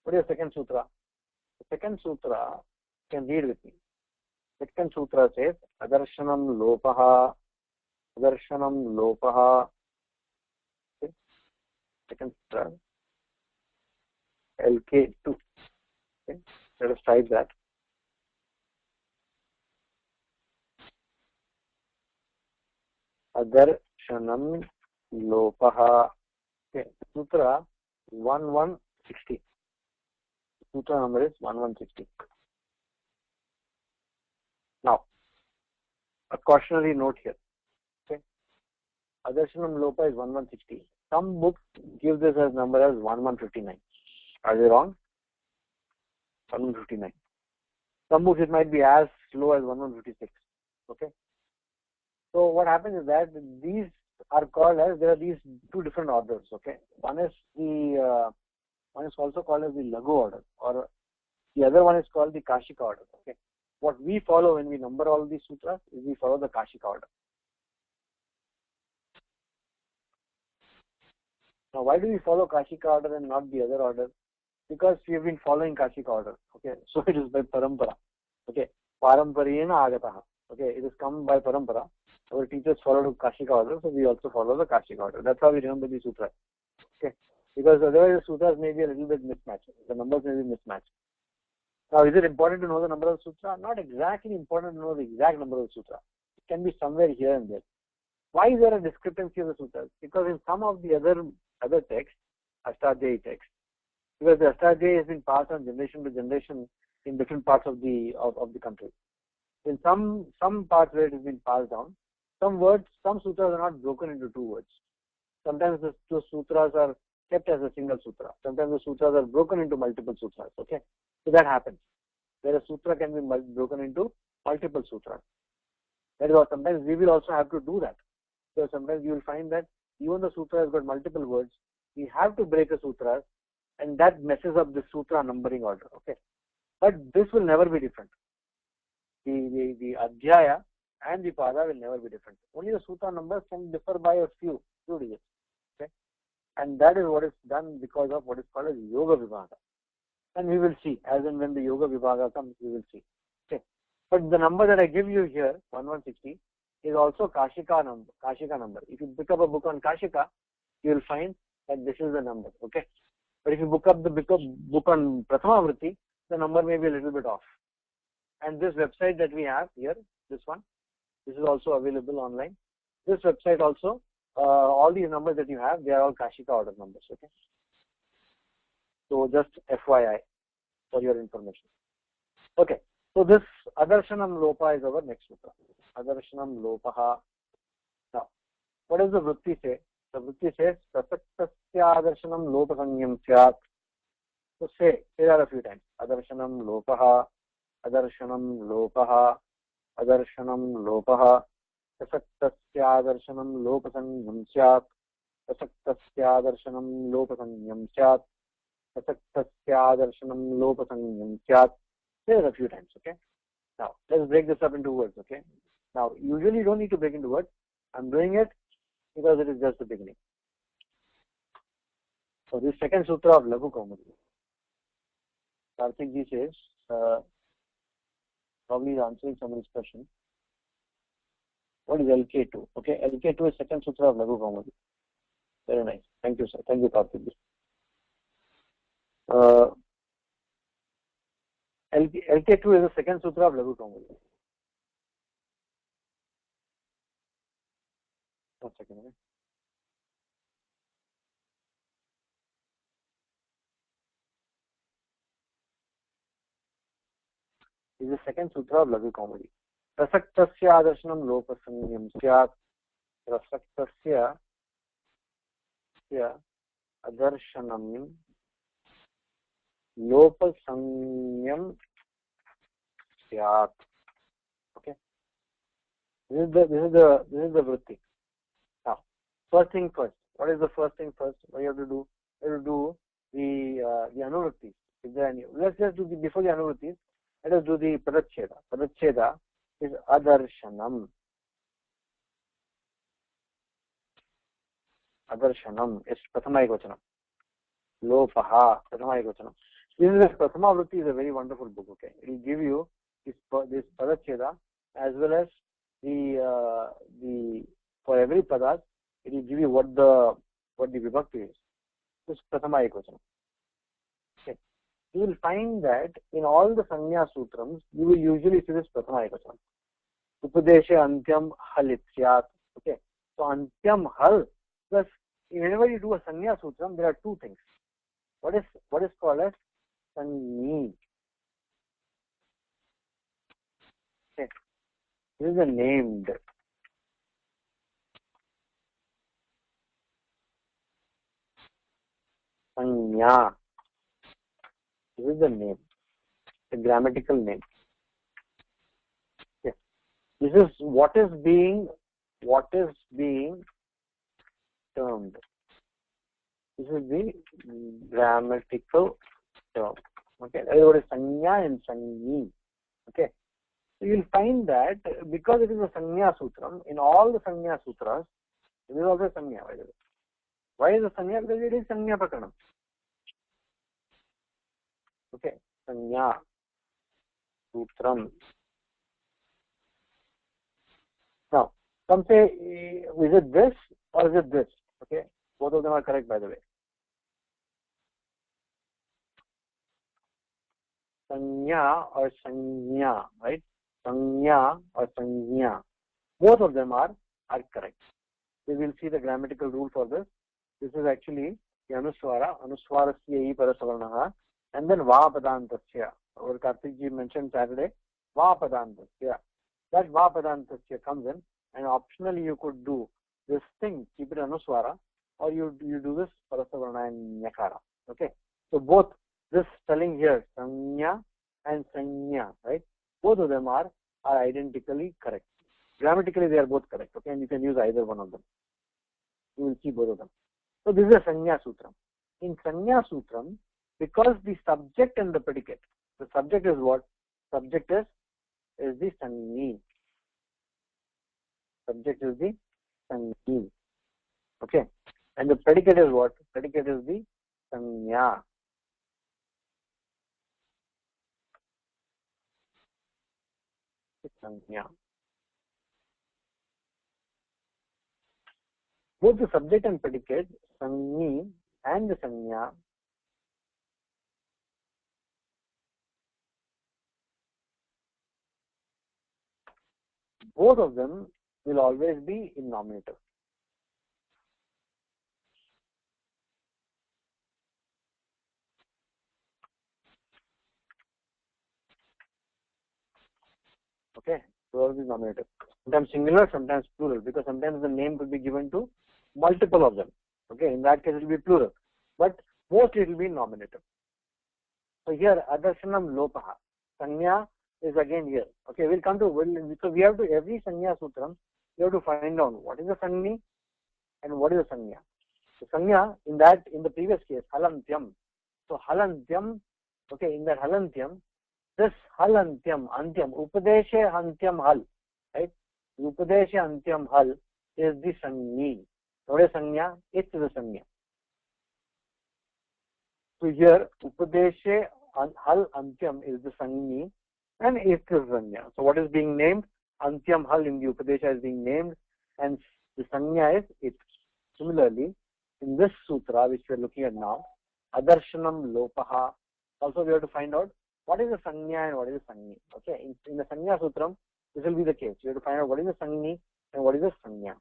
What is the second sutra? The second sutra, you can read with me. Second sutra says, Adarshanam lopaha. Adarshanam lopaha. Okay. Second sutra. LK2. Okay. Let us type that. Adarshanam lopaha. Okay. Sutra 1160. Sutra number is 1160. Now, a cautionary note here. Okay. Adarshanam lopa is 1160. Some books give this as number as 1159. Are they wrong? 1159. Some books it might be as low as 1156. Okay. So what happens is that these are called as, there are these two different orders. Okay. One is also called as the Laghu order, or the other one is called the Kashika order. Okay. What we follow when we number all these sutras is we follow the Kashika order. Now, why do we follow Kashika order and not the other order? Because we have been following Kashika order. Okay, so it is by parampara. Okay, parampariyena agataha. Okay, it is come by parampara. Our teachers followed Kashika order, so we also follow the Kashika order. That's how we remember the sutra. Okay, because otherwise the sutras may be a little bit mismatched. The numbers may be mismatched. Now, is it important to know the number of sutra? Not exactly important to know the exact number of sutra. It can be somewhere here and there. Why is there a discrepancy of the sutras? Because in some of the other texts, Ashtadhyayi texts, because the Ashtadhyayi has been passed on generation to generation in different parts of the country. In some parts where it has been passed down, some sutras are not broken into two words. Sometimes those sutras are kept as a single sutra. Sometimes the sutras are broken into multiple sutras. Okay, so that happens. Where a sutra can be broken into multiple sutras. That is why sometimes we will also have to do that. So sometimes you will find that even the sutra has got multiple words. We have to break a sutra, and that messes up the sutra numbering order. Okay, but this will never be different. The adhyaya and the pada will never be different. Only the sutra numbers can differ by a few digits. Okay, and that is what is done because of what is called as yoga vibhaga. And we will see, as and when the yoga vibhaga comes, we will see. Okay, but the number that I give you here, 1160, is also Kashika number. If you pick up a book on Kashika, you will find that this is the number. Okay, but if you book up the book on Prathama Vritti, the number may be a little bit off. And this website that we have here, this is also available online. This website also, all these numbers that you have, they are all Kashika order numbers. Okay, so just FYI for your information. Okay, so this Adarshanam Lopa is our next sutra. Adarshanam Lopaha. Now, what does the Vritti say? The Vritti says, Prasaktasya Adarshanam Lopasanyam Syat. So say that a few times. Adarshanam Lopaha, Adarshanam Lopaha, Adarshanam Lopaha, Prasaktasya Adarshanam Lopasanyam Syat, Prasaktasya Adarshanam Lopasanyam Syat, Prasaktasya Adarshanam Lopasanyam Syat. Say it a few times, okay? Now, let's break this up into words, okay? Now, usually you don't need to break into words. I'm doing it because it is just the beginning. So, this second sutra of Laghu Kaumudi. Karthik ji says, probably is answering somebody's question. What is LK2? Okay, LK2 is second sutra of Laghu Kaumudi. Very nice. Thank you, sir. Thank you, Karthik ji. LK2 is the second sutra of Laghu Kaumudi. One second. Okay? This is the second sutra of Laghu Kaumudi. Prasaktasya adarshanam lopasanyam syat. Prasaktasya adarshanam lopasanyam syat. Okay. This is the vritti. Now, first thing first. What is the first thing first? What you have to do? You have to do the anuvrittis. Is there any? Let's just do before the anuvrittis. Let us do the Padacheda. Padacheda is Adarshanam. Adarshanam is Prathama Ekvachanam. Lopaha, Prathama Ekvachanam. This is a Prathama Vritti is a very wonderful book. Okay, it will give you this Padacheda as well as the for every padas it will give you what the vibhakti is. This is Prathama Ekvachanam. Okay. You will find that in all the Sanya Sutrams, you will usually see this Prathama Ekvachanam. Upadesha Antyam Halityat. Okay. So Antyam Hal, plus whenever you do a Sanya Sutram, there are two things. What is called as Sanni. Okay. This is the named. Sanya. This is the name. The grammatical name. This is what is being termed. This is the grammatical term. Okay, that is what is Sanya and Sanyi. Okay, so you'll find that because it is a Sanya Sutram, in all the Sanya Sutras, it is also Sanya, by the way. Why is it Sanya? Because it is Sanya Prakranam. Okay, Sanya Sutram. Now, some say, is it this or is it this? Okay, both of them are correct, by the way. Sanya or Sanya, right? Sanya or Sanya. Both of them are correct. We will see the grammatical rule for this. This is actually the Anuswara, Anuswarasya Parasavarnaha, and then Vapadantasya. Our Karthik ji mentioned Saturday, Vapadantasya. That Vapadantasya comes in, and optionally you could do this thing, keep it Anuswara, or you do this Parasavarna and Nyakara. Okay? So both this spelling here, Sanya and Sanya, right? Both of them are identically correct. Grammatically, they are both correct. Okay, and you can use either one of them. You will see both of them. So this is a Sanya Sutram. In Sanya Sutram, because the subject and the predicate, the subject is what? Subject is the Sanyi. Subject is the Sanyi. Okay, and the predicate is what? Predicate is the Sanya. Sanya. Both the subject and predicate, Sanyi and the Sanya, both of them will always be in nominative. Okay, so always nominative. Sometimes singular, sometimes plural, because sometimes the name could be given to multiple of them. Okay, in that case it will be plural, but mostly it will be nominative. So here Adarshanam Lopaha, Sanya is again here. Okay, we'll come to, so we have to, every Sanya Sutram, we have to find out what is the Sanyi and what is the Sanya. So Sanya, in the previous case, Halantyam. So Halantyam, okay, in that Halantyam, this Halantyam, Antyam, Upadeshe Antyam Hal, right? Upadeshe Antyam Hal is the Sanyi. What is Sanya? It is the Sanya. So here, Upadeshe Hal Antyam is the Sanyi and it is Sanya. So what is being named? Antyam Hal in the Upadesha is being named and the Sanya is it. Similarly, in this sutra which we are looking at now, Adarshanam Lopaha, also we have to find out what is the Sanya and what is the Sanyi. Okay, in the Sanya Sutram, this will be the case. We have to find out what is the Sanyi and what is the Sanya.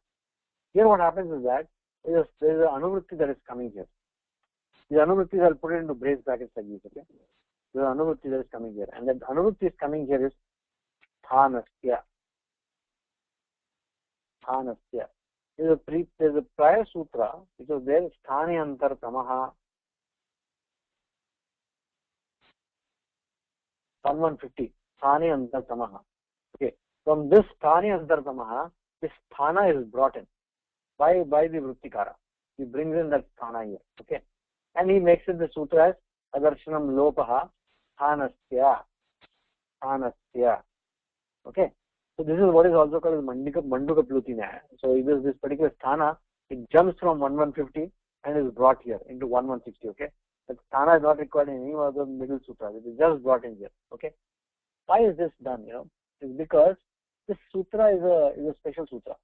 Here what happens is that there is an Anuvritti that is coming here. The Anuvritti I'll put it into brace brackets like this, okay? There is an Anuvritti that is coming here. And that Anuvritti is coming here is Thanasya. Thanasya. There is a prior sutra which was there, Sthani Antar Tamaha 1150. Sthani Antar Tamaha. Okay. From this Sthani Antar Tamaha, this Sthana is brought in by the Vrittikara. He brings in that Sthana here. Okay. And he makes it the sutra as Adarshanam Lopaha Thanasya. Thanasya. Okay. So this is what is also called Manduka Pluti Nyaya. So this particular Sthana, it jumps from 1150 and is brought here into 1160. Okay. But Sthana is not required in any other middle sutra. It is just brought in here. Okay. Why is this done? It's because this sutra is a special sutra.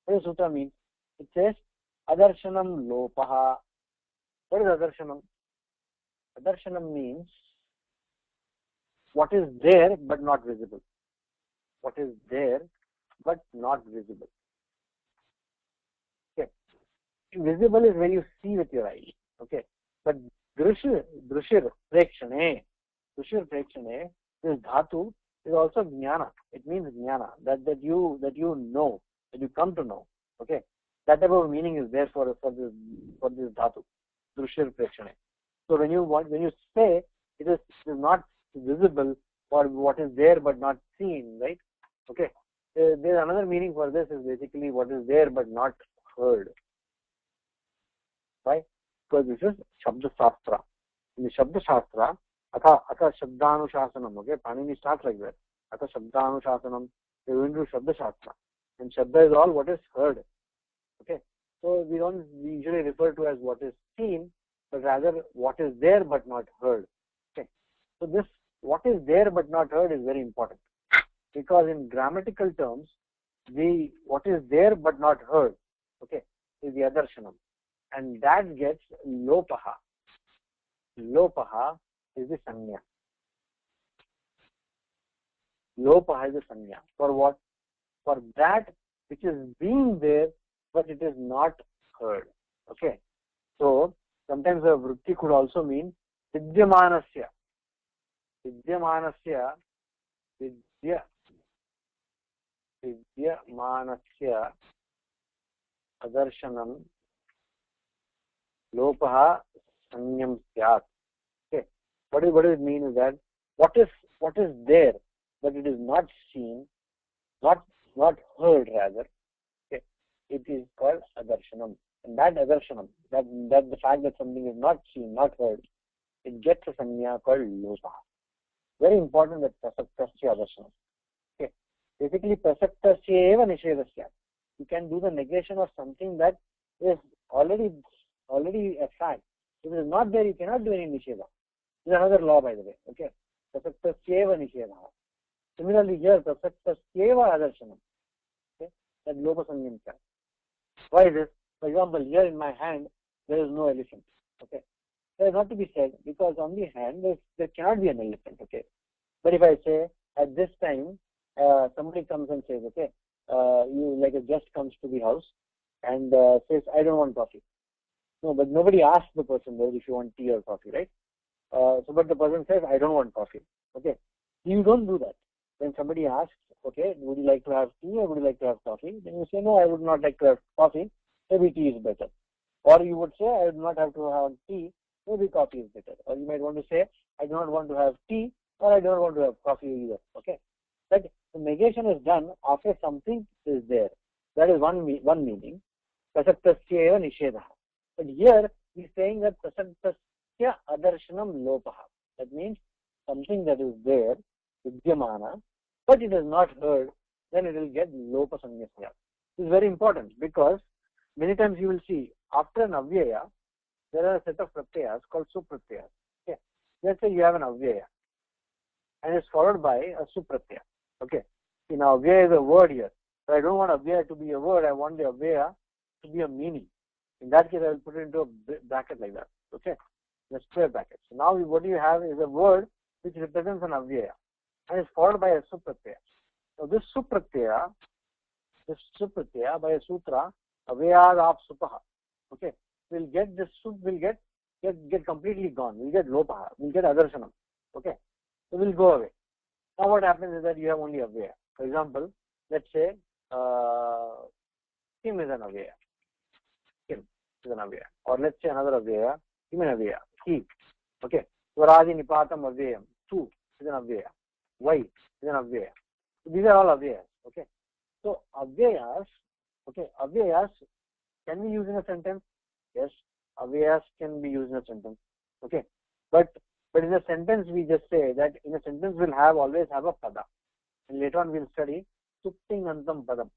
What does sutra mean? It says Adarshanam Lopaha. What is Adarshanam? Adarshanam means what is there but not visible. What is there but not visible. Okay. Visible is when you see with your eyes. Okay. But Drushir Prekshane, this dhatu is also jnana. It means jnana, that you know, that you come to know. Okay. That type of meaning is there for this dhatu, Drushir Prekshane. So when you say it is not visible for what is there but not seen, right? Okay. There's another meaning for this is basically what is there but not heard. Why? Because this is Shabda Shastra. In the Shabda Shastra, Atha Shabdanushasanam, okay, Panini starts like that. Atha Shabdanushasanam, they are going to Shabda Shastra. And Shabda is all what is heard. Okay. So we don't usually refer to as what is seen, but rather what is there but not heard. Okay. So this what is there but not heard is very important. Because in grammatical terms, the what is there but not heard, okay, is the adarshanam. And that gets lopaha. Lopaha is the sanya. Lopaha is the sanya. For what? For that which is being there, but it is not heard. Okay. So sometimes a vritti could also mean vidyamanasya. Vidyamanasya, vidyamanasya adarshanam lopaha sanyam syat. Okay. What does it mean is that what is there, but it is not seen, not heard rather. Okay. It is called adarshanam. And that adarshanam, that the fact that something is not seen, not heard, it gets a sanya called lopaha. Very important that prasaktasya adarshanam. Okay. Basically prasaktasya eva nishedasya. You can do the negation of something that is already a fact. If it is not there, you cannot do any nisheda. This is another law, by the way. Okay. Prasaktasyeva nishedaha. Similarly here, prasaktasyeva adarshanam. Okay. That lopa sanyam kya. Why is this? For example, here in my hand, there is no elephant. Okay. That is not to be said because on the hand, there cannot be an elephant. Okay. But if I say, at this time, somebody comes and says, okay, you like a guest comes to the house and says, I don't want coffee. No, but nobody asks the person there if you want tea or coffee, right? But the person says, I don't want coffee. Okay. You don't do that. When somebody asks, okay, would you like to have tea or would you like to have coffee? Then you say, no, I would not like to have coffee. Maybe tea is better. Or you would say, I would not have to have tea. Maybe coffee is better. Or you might want to say, I do not want to have tea or I do not want to have coffee either. Okay. But the negation is done after something is there. That is one meaning. Prasaktasya eva nishedaha. But here he is saying that prasaktasya adarshanam lopaha. That means something that is there, vidyamana, but it is not heard, then it will get lopa sanyasya. This is very important because many times you will see after an avyaya, there are a set of pratyayas called supratyayas. Okay. Let's say you have an avyaya and it's followed by a supratyaya. Okay. See, now avyaya is a word here. But I don't want avyaya to be a word, I want the avyaya to be a meaning. In that case, I will put it into a bracket like that. Okay. In a square bracket. So now what you have is a word which represents an avyaya and is followed by a supratyaya. So this supratyaya by a sutra, avyayad ap supaha. Okay. We'll get this sup will get completely gone. We'll get lopaha. We'll get adarshanam. Okay. So we'll go away. Now what happens is that you have only avyaya. For example, let's say Kim is an avyaya. Kim is an avyaya. Or let's say another avyaya. Kim is an avyaya. He. Okay. Swaradi nipatam avyayam. Tu is an avyaya. Why is an avyaya. So these are all avyayas. Okay. So avyayas, okay, avyayas can be used in a sentence. Yes, avyayas can be used in a sentence. Okay. But in a sentence we just say that in a sentence we'll always have a pada. And later on we'll study suptingantam padam.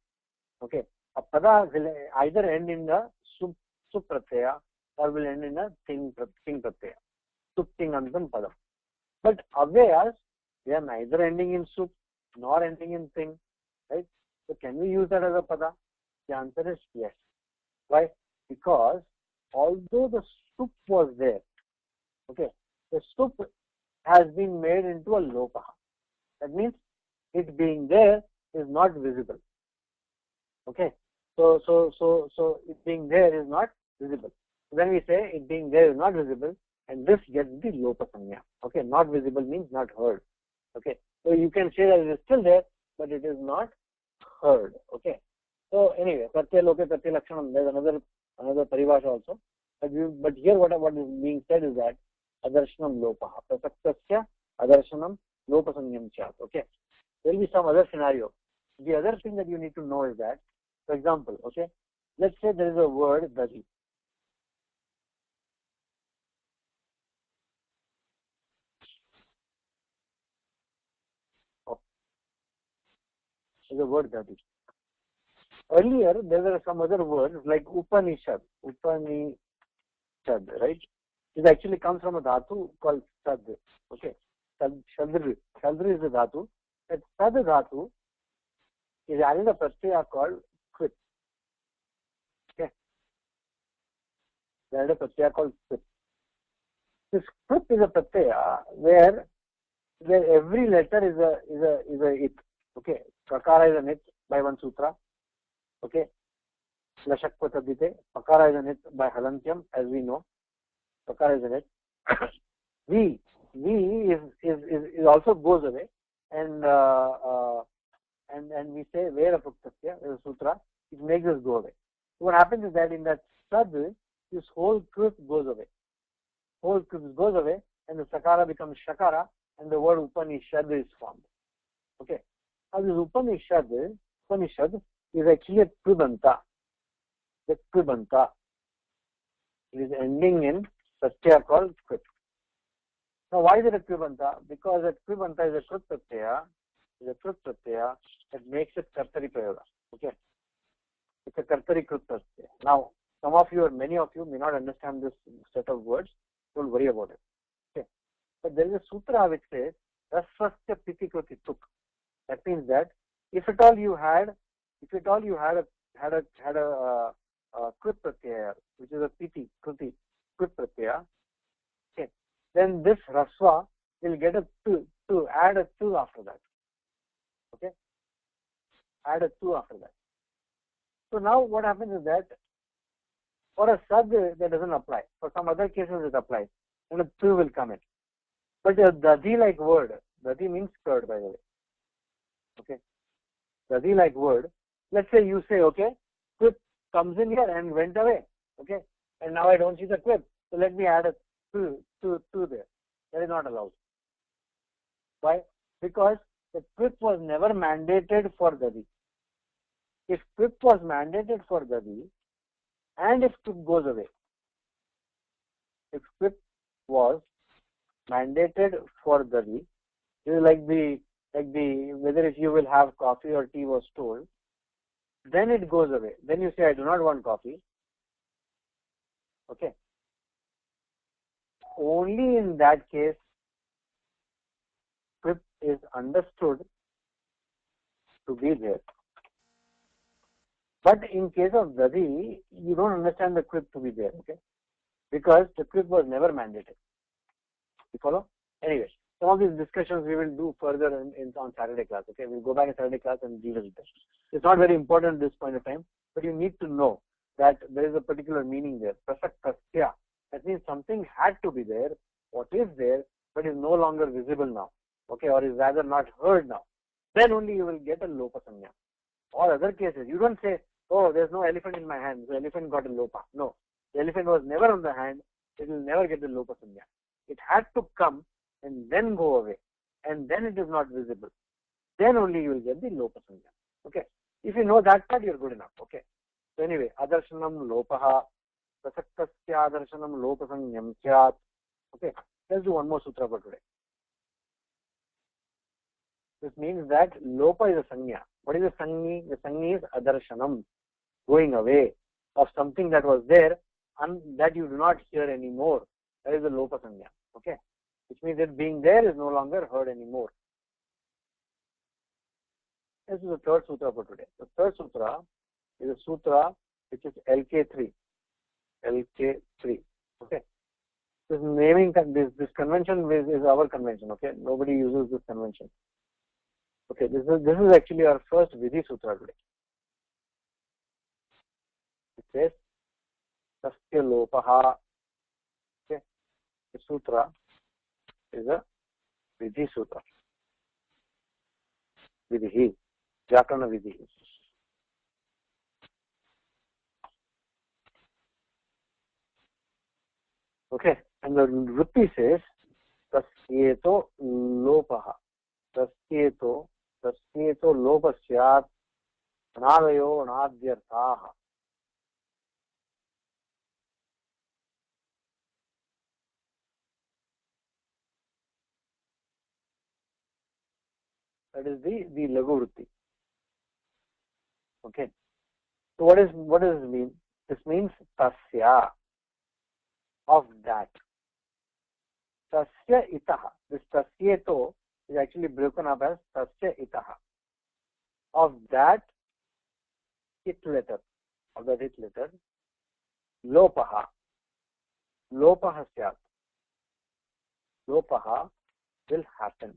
Okay. A pada will either end in the supratyaya or will end in a ting pratyaya. Suptingantam padam. But avyayas, they are neither ending in sup nor ending in ting. Right? So can we use that as a pada? The answer is yes. Why? Because although the sup was there, okay, the sup has been made into a lopaha. That means it being there is not visible. Okay. So it being there is not visible. When we say it being there is not visible, and this gets the lopa sanya. Okay. Not visible means not heard. Okay. So you can say that it is still there, but it is not heard. Okay. So anyway, pratyaya loke pratyaya lakshanam. There is another paribhasha also. But here what is being said is that adarshanam lopaha. Prasaktasya adarshanam lopa sanyam chat. Okay. There will be some other scenario. the other thing that you need to know is that, for example, okay, let's say there is a word dadi. Oh, there's a word dadi. Earlier, there were some other words like Upanishad, right? It actually comes from a dhatu called sad. Okay, shadr is the dhatu. That sad dhatu is added a pratyaya called kvit. Okay, they added a pratyaya called kvit. This kvit is a pratyaya where every letter is a it. Okay, kakara is an it by one sutra. Okay, lashakva tadite. Pakara is an it by halantyam, as we know. Pakara is an it. V is also goes away, and we say Vera Pruktasya, there's a sutra, it makes us go away. So what happens is that in that sad, this whole krip goes away. Whole krip goes away, and the sakara becomes shakara, and the word Upanishad is formed. Okay. Now this Upanishad is actually a kribanta. The kribanta. It is ending in pratyaya called krip. Now, why is it a kribanta? Because a kribanta is a krut pratyaya, that makes it kartari prayoga. Okay, it's a kartari krut pratyaya. Now, some of you or many of you may not understand this set of words. Don't worry about it. Okay, but there is a sutra which says rasvasya piti kruti tuk. That means that if at all you had a krut pratyaya, which is a piti kruti krut pratyaya. Okay, then this rasva will get a to add a tu after that. Okay, add a tu after that. So now what happens is that for a sad that doesn't apply. For some other cases it applies, and a tu will come in. But a dadi like word, dadi means curd, by the way. Okay, dadi like word. Let's say you say, okay, quip comes in here and went away. Okay, and now I don't see the quip, so let me add a tu there. That is not allowed. Why? Because the quip was never mandated for dadi. If quip was mandated for dadi, and if quip goes away, if quip was mandated for dadi, it is like the whether if you will have coffee or tea was told, then it goes away. Then you say, I do not want coffee. Okay. Only in that case, quip is understood to be there. But in case of dadi, you don't understand the quip to be there, okay? Because the quip was never mandated. You follow? Anyway, some of these discussions we will do further on Saturday class, okay? We'll go back in Saturday class and deal with this. It's not very important at this point of time, but you need to know that there is a particular meaning there. Prasaktasya. That means something had to be there, what is there, but is no longer visible now, okay, or is rather not heard now. Then only you will get a lopa sanya. Or other cases, you don't say, oh, there's no elephant in my hand, the elephant got a lopa. No, the elephant was never on the hand, it will never get the lopa sanya. It had to come and then go away, and then it is not visible. Then only you will get the lopa sanya. Okay, if you know that part, you're good enough. Okay, so anyway, adarshanam lopaha, prasaktasya adarshanam lopasanyam syat. Okay, let's do one more sutra for today. This means that lopa is a sanya. What is a sanyi? The sanyi is adarshanam, going away of something that was there and that you do not hear anymore. That is the lopa sanya. Okay, which means that being there is no longer heard anymore. This is the third sutra for today. The third sutra is a sutra which is LK3. LK3. Okay. This naming, this convention is our convention. Okay, nobody uses this convention. Okay, this is actually our first Vidhi Sutra today. It says Tasya Lopaha. Okay, the sutra is a Vidhi Sutra. Vidhi, Vyakarana Vidhi. Okay, and the Vritti says Tasyeto Lopaha. Tasyeto lopasyat अनादयो अनाद्यर्थाः. That is the Laghu Vritti. Okay. So what does this mean? This means tasya, of that. Tasya itaha. This tasyeto is actually broken up as tasya itaha. Of that it letter. Of that it letter. Lopaha. Lopaha syat. Lopaha will happen.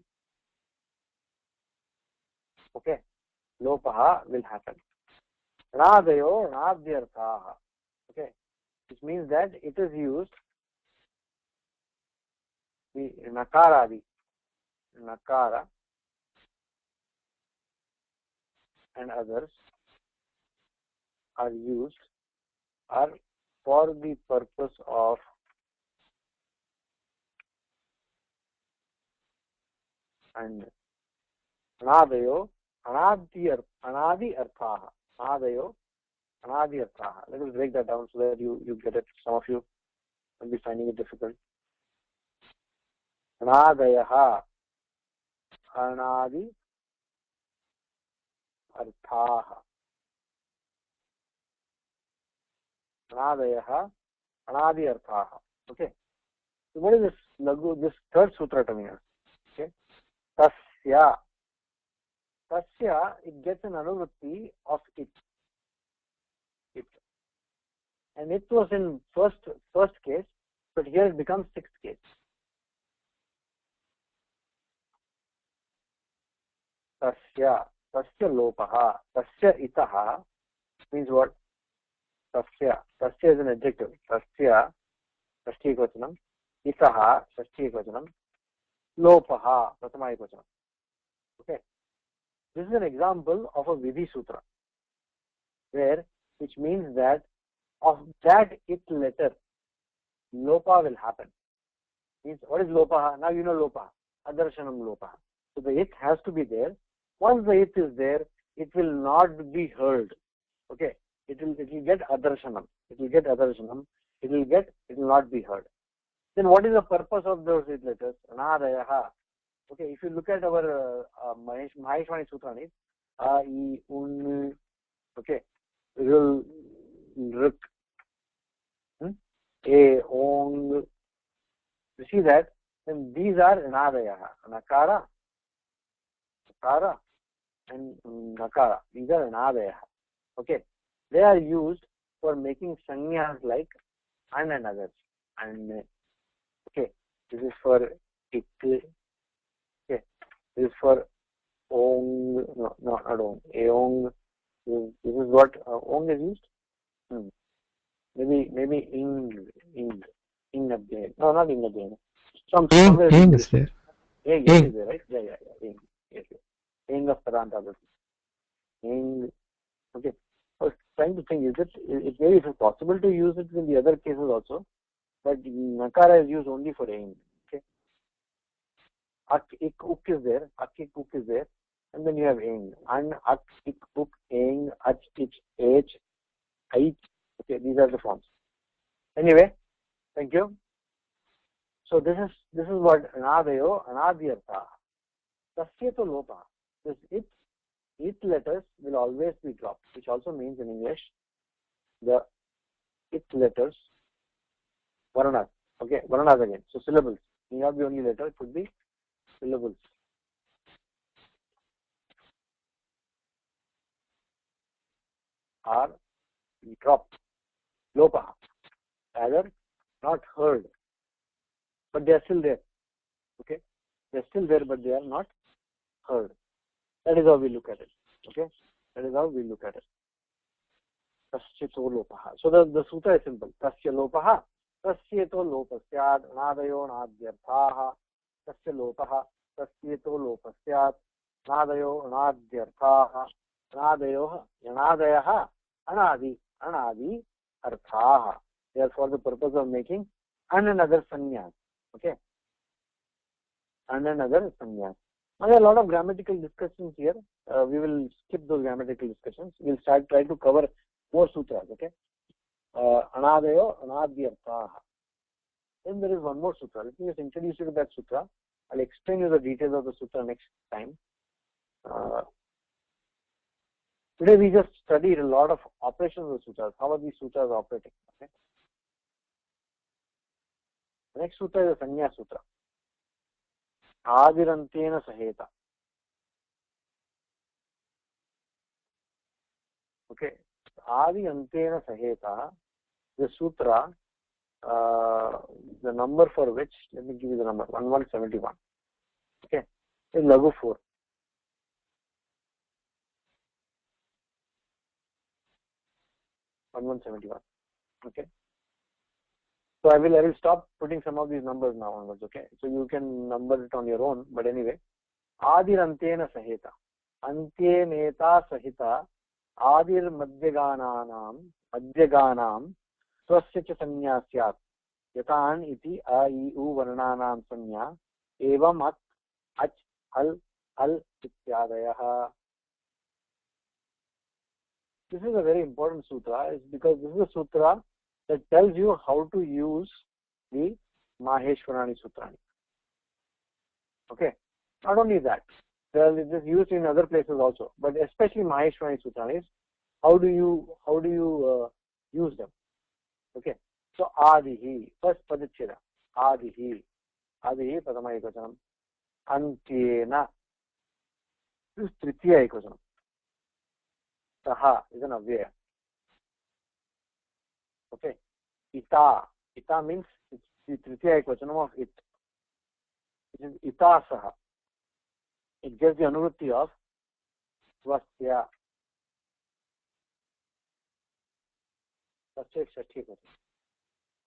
Okay. Lopaha will happen. Ranadayo ranadhyarthaha. Okay. Which means that it is used, the nakaradi, nakara and others are used for the purpose of and anadayo anadi arthaha. Anadayo anadi arthaha. Let us break that down so that you get it. Some of you will be finding it difficult. Anadayaha anadi arthaha. Anadayaha anadi arthaha. Okay. So what is this third sutra coming out? Okay. Tasya. Tasya, it gets an anuvritti of it. It. And it was in first case, but here it becomes sixth case. Tasya. Tasya lopaha. Tasya itaha means what? Tasya. Tasya is an adjective. Tasya, Shashti Ekvachanam. Itaha, Shashti Ekvachanam. Lopaha, Prathama Ekvachanam. Okay. This is an example of a Vidhi Sutra, which means that of that it letter, Lopa will happen. Means what is Lopaha? Now you know Lopaha. Adarshanam Lopaha. So the it has to be there. Once the it is there, it will not be heard. Okay. It will get Adarshanam. It will get Adarshanam. It will not be heard. Then what is the purpose of those it letters? Anadayaha. Okay, if you look at our Maheshwani Sutra, a, I, un, okay, rul, ruk, a, ong. You see that? Then these are anadayaha. Nakara, nakara, and nakara. These are anadayaha. Okay, they are used for making sanyas like and others. And okay, this is for ik. This is for ong, no, not ong, aong. This is what ong is used. Maybe ing abdhayan. No, not ing abdhayan. Somewhere Ing is there. Ing is there, right? Yeah. Ing. Yes. Ing of Taranta. Ing. Okay. I was trying to think, it maybe it is possible to use it in the other cases also, but nakara is used only for ing. Okay. Ak, ik, uk is there. Ak, ik, uk is there. And then you have ing. An, ak, ik, uk, ing, ach, ich, h, ait. Okay, these are the forms. Anyway, thank you. So this is what anadayo anadyartha. Tasyeto lopa. This it letters will always be dropped, which also means in English the it letters varanas. Okay, varanas again. So syllables. It may not be only letter, it could be syllables. Are dropped. Lopa. Either not heard. But they are still there. Okay? They are still there, but they are not heard. That is how we look at it. Okay? That is how we look at it. Tasyeto lopaha. So the sutra is simple. Tasya lopaha. Tasyeto lopasyad. Nadayo nadyarthaha. Tasya lopaha. Tasyeto lopasyad. Nadayo nadyarthaha. Nadayo yanadayaha. Anadi arthaha. They are for the purpose of making and another sanyas. Okay? And another sanyas. There are a lot of grammatical discussions here. We will skip those grammatical discussions. We'll try to cover more sutras. Okay. Anadayo anadyarthaha. Then there is one more sutra. Let me just introduce you to that sutra. I'll explain you the details of the sutra next time. Today we just studied a lot of operations of sutras. How are these sutras operating? Okay. The next sutra is the Sanya Sutra. Adirantena Saheta. Okay. Adiyantena Saheta, the sutra, the number for which, let me give you the number, 1171. Okay. In Lagu 4. Okay. So I will stop putting some of these numbers now onwards. Okay. So you can number it on your own. But anyway, Adirantena Saheta. Antyeneta Sahita. Adir Madhyaganam Swasya cha Sanya Syat. Yatan iti a I u varnanam sanya evam at ach al al ityadayah. This is a very important sutra because this is a sutra that tells you how to use the Maheshwarani Sutrani. Okay. Not only that, it is used in other places also, but especially Maheshwarani Sutranis. How do you use them? Okay. So Adihi, first Padachira. Adihi Padama Ekvachanam. Antyena. This is Tritiya Ekvachanam. Saha is an avyaya. Okay. Ita means it's the Tritiya Ekvachanam of it. It is Ita Saha. It gives the anuvritti of Swasya.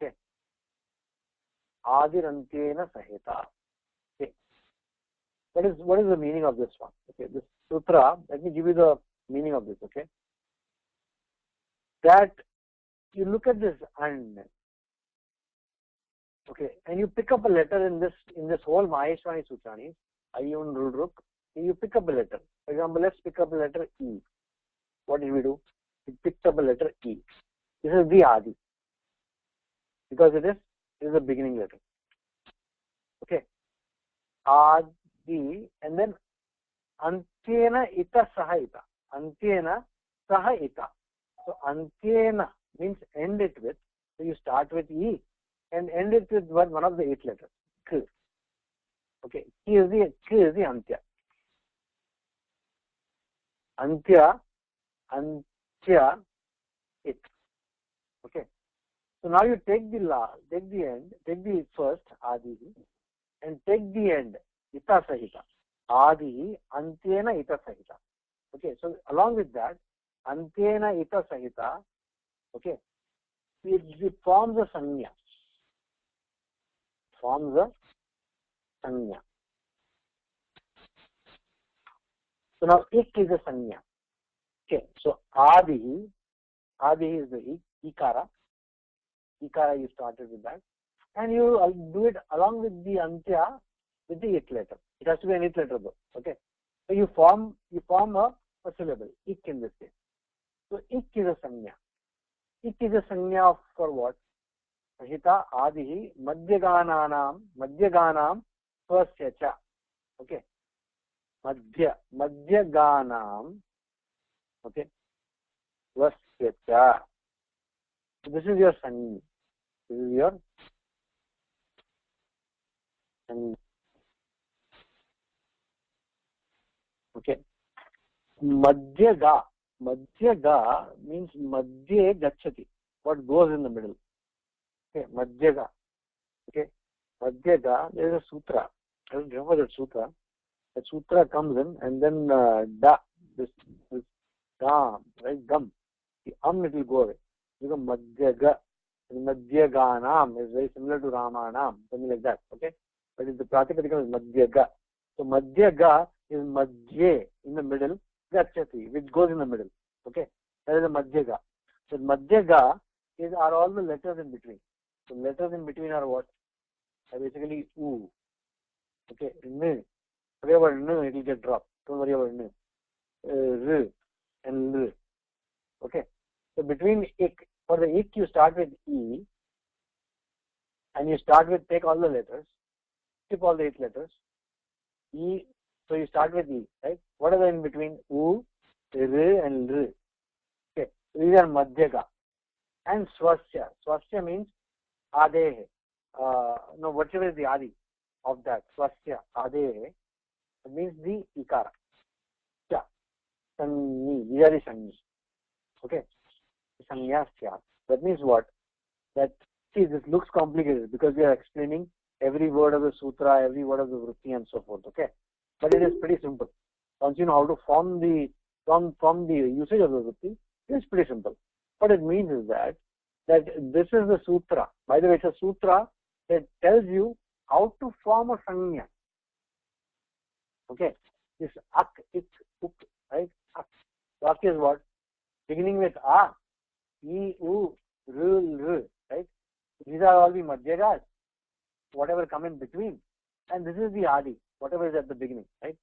Okay. Adirantena Saheta. Okay. What is the meaning of this one? Okay. This sutra, let me give you the meaning of this. Okay. That you look at this and okay, and you pick up a letter in this whole Maheshwarani Sutrani, Ayun Rudruk, you pick up a letter. For example, let's pick up a letter E. What did we do? We picked up a letter E. This is the Adi. Because it is the beginning letter. Okay. Adi, and then Antyena ita saha ita. Antyena saha ita. So Antyena means end it with. So you start with E and end it with one of the 8 letters. K. Okay. K is the Antya. Antya, it. Okay. So now you take the end, take the first Adihi, and take the end Ita Sahita. Adihi Antyena Ita Sahita. Okay. So along with that, Antyena Ita Sahita. Okay. It forms a Sanya. So now Ik is a Sanya. Okay. So Adihi is the Ikara. Ikara, you started with that. And you do it along with the Antya with the 8th letter. It has to be an 8th letter though. Okay. So you form a syllable, Ik in this case. So Ik is a Sanya. Ik is a Sanya for what? Sahita Adihi Madhyaganam Swasya cha. Okay. Madhyaganam. Okay. Swasya cha. So this is your Sanya. This is your Sanya. Okay. Madhyaga. Madhyaga means Madhye Gachati. What goes in the middle. Okay. Madhyaga. Okay. Madhyaga, there is a sutra. I don't remember that sutra. That sutra comes in and then this gam, right? Gum. The it will go away. Because Madhyaga. Madhyaganam is very similar to Ramanam, something like that. Okay. But the Pratipadikam is Madhyaga. So Madhyaga is Madhye in the middle, Gachati, which goes in the middle. Okay. That is a Madhyaga. So Madhyaga are all the letters in between. So letters in between are what? Are basically U. Okay. Okay. worry about n, it will get dropped. Don't worry about n. R and L. Okay. So between ik, for the ik you start with E, and you start with, take all the letters, skip all the 8 letters. E, so you start with E, right? What are the in between? U, R and L. Okay. These are madhyaka. And swasya. Swasya means adehe. No, whatever is the adi of that. Swasya, adehe. It means the ikara. Cha, sanni. These are the sanni. Okay. Sanyasya. That means what? That, see, this looks complicated because we are explaining every word of the sutra, every word of the vritti and so forth. Okay. But it is pretty simple. Once you know how to form the usage of the vritti, it is pretty simple. What it means is that this is the sutra. By the way, it's a sutra that tells you how to form a sanya. Okay. This ak, ik, uk, right? Ak. So ak is what? Beginning with a, e, u, r, right? These are all the madhyakas, whatever come in between. And this is the adi, whatever is at the beginning, right?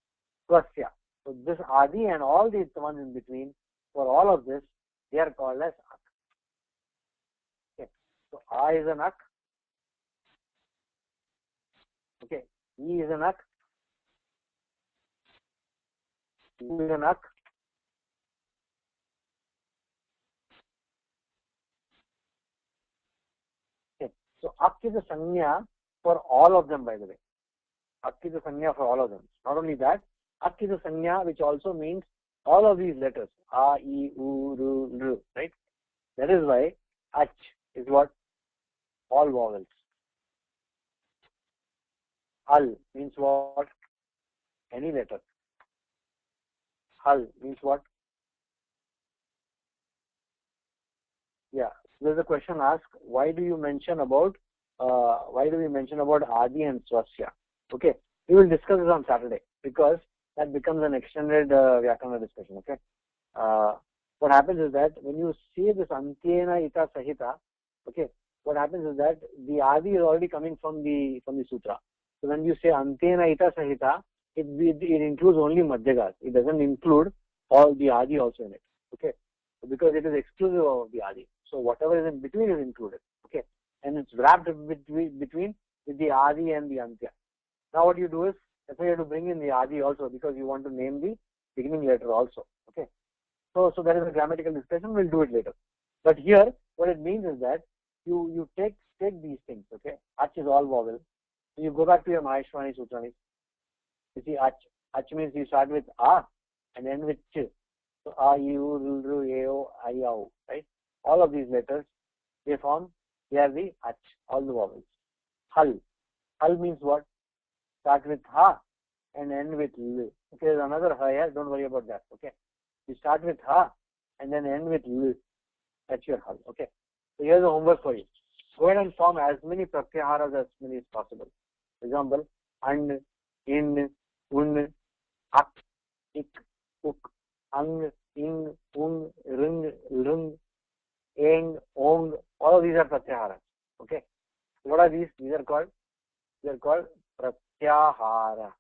Swasya. So this adi and all these ones in between, for all of this, they are called as ak. Okay. So a is an ak. Okay. E is an ak. U is an ak. Okay. So ak is a sanya for all of them, by the way. Ak is a sanya for all of them. Not only that, ak is a sanya which also means all of these letters. A, E, U, R, R, right? That is why ach is what? All vowels. Al means what? Any letter. Hal means what? Yeah. There's a question asked, why do we mention about Adi and Swasya? Okay. We will discuss this on Saturday because that becomes an extended Vyakarana discussion. Okay. What happens is that when you see this Antyena Ita Sahita, okay, what happens is that the Adi is already coming from the sutra. So when you say Antyena Ita Sahita, it includes only Madhyakas. It doesn't include all the Adi also in it. Okay. Because it is exclusive of the Adi. So whatever is in between is included. Okay. And it's wrapped between with the Adi and the Antya. Now what you do is, that's why you have to bring in the Adi also because you want to name the beginning letter also. Okay. So that is a grammatical discussion. We'll do it later. But here, what it means is that you take these things. Okay. Ach is all vowel. So you go back to your Maheshwani Sutrani. You see, ach means you start with a and end with ch. So a, u, r, e, o, I, o, right? All of these letters, they are the ach, all the vowels. Hal. Hal means what? Start with ha and end with l. Okay, there's another ha here, don't worry about that. Okay. You start with ha and then end with l. That's your hal. Okay. So here's the homework for you. Go ahead and form as many pratyaharas as many as possible. For example, an, in, un, ak, ik, uk, ang, ing, ung, ring, lung, eng, ong. All of these are pratyaharas. Okay. What are these? These are called pratyahara.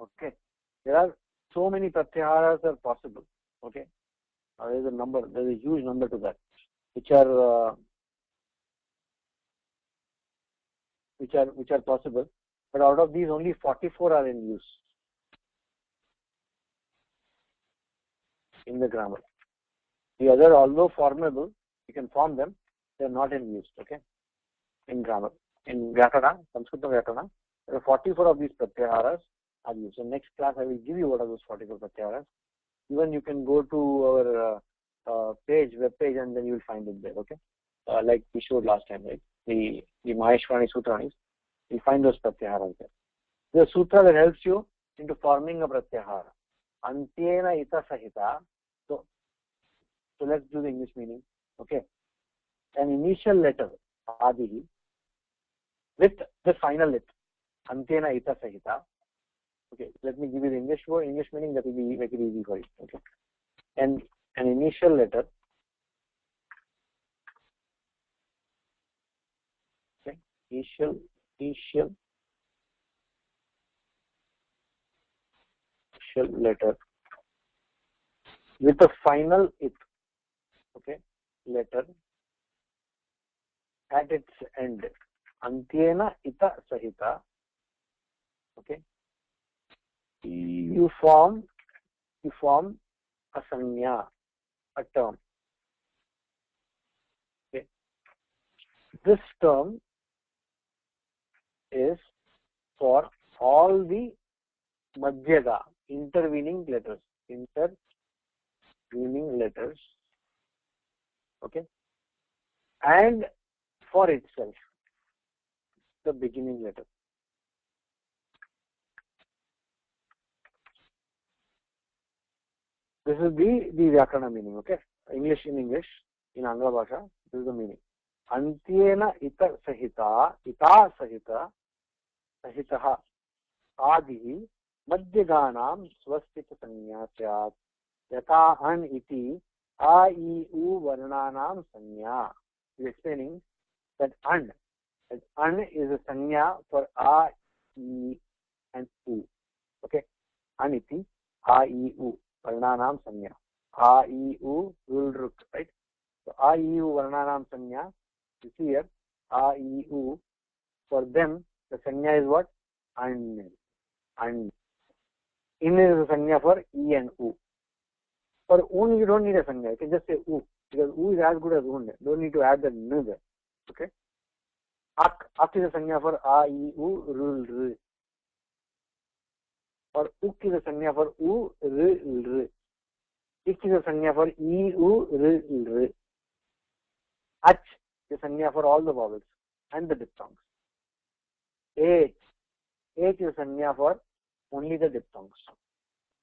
Okay. There are so many pratyaharas are possible. Okay. There's a huge number to that, which are possible. But out of these, only 44 are in use in the grammar. The other, although formable, you can form them, they are not in use. Okay. In grammar, in Vyakarana, Sanskrit Vyakarana, there are 44 of these pratyaharas are used. So next class, I will give you what are those 44 pratyaharas. Even you can go to our web page, and then you will find it there. Okay, like we showed last time, right? The Maheshwani Sutranis, you'll find those pratyaharas there. The sutra that helps you into forming a pratyahara. Antyena ita sahita. So let's do the English meaning. Okay, an initial letter adi with the final letter Antyena ita sahita. Okay, let me give you the English meaning that will make it easy for you. Okay, and an initial letter initial letter with a final it, okay, letter at its end. Antyena ita sahita, okay. You form a sanya, a term. Okay. This term is for all the madhyaga, intervening letters, okay, and for itself, the beginning letter. This is the Vyakarana meaning, okay? English, in Angla Bhasha, this is the meaning. Antyena ita sahita, sahitaha, adihi, madhyaganam swasthita sanya syat, yata an iti, a, I, u varnanam sanya. He is explaining that an is a sanya for a, I, and u, okay? An iti, a, I, u. Varnanam sanya. A, I, U, Rul, Ruk, right? So, A, I, U, Varnanam sanya. You see here, A, I, U. For them, the sanya is what? An. In is a sanya for E and U. For Un, you don't need a sanya. You can just say U. Because U is as good as Un. Don't need to add the N there. Okay? Ak is a sanya for A, I, U, Rul, R. Or Uk is a sanya for U, R, L. Ik is a sanya for E, U, R, R. Ach is a sanya for all the vowels and the diphthongs. H is a sanya for only the diphthongs,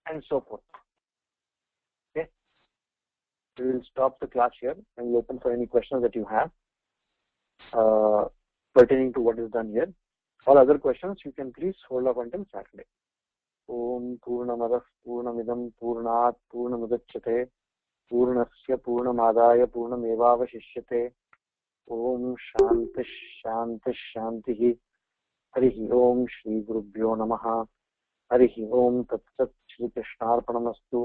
and so forth. Okay. We will stop the class here and we'll open for any questions that you have pertaining to what is done here. All other questions you can please hold off until Saturday. Om Purnamadah Purnamidam Purnat Purnamudachyate Purnasya Purnamadaya Purnamevavashishyate. Om Shanti Shanti Shanti. Harihi Om Shri Gurubhyo Namaha. Harihi Om Tat Sat Shri Krishnarpanamastu.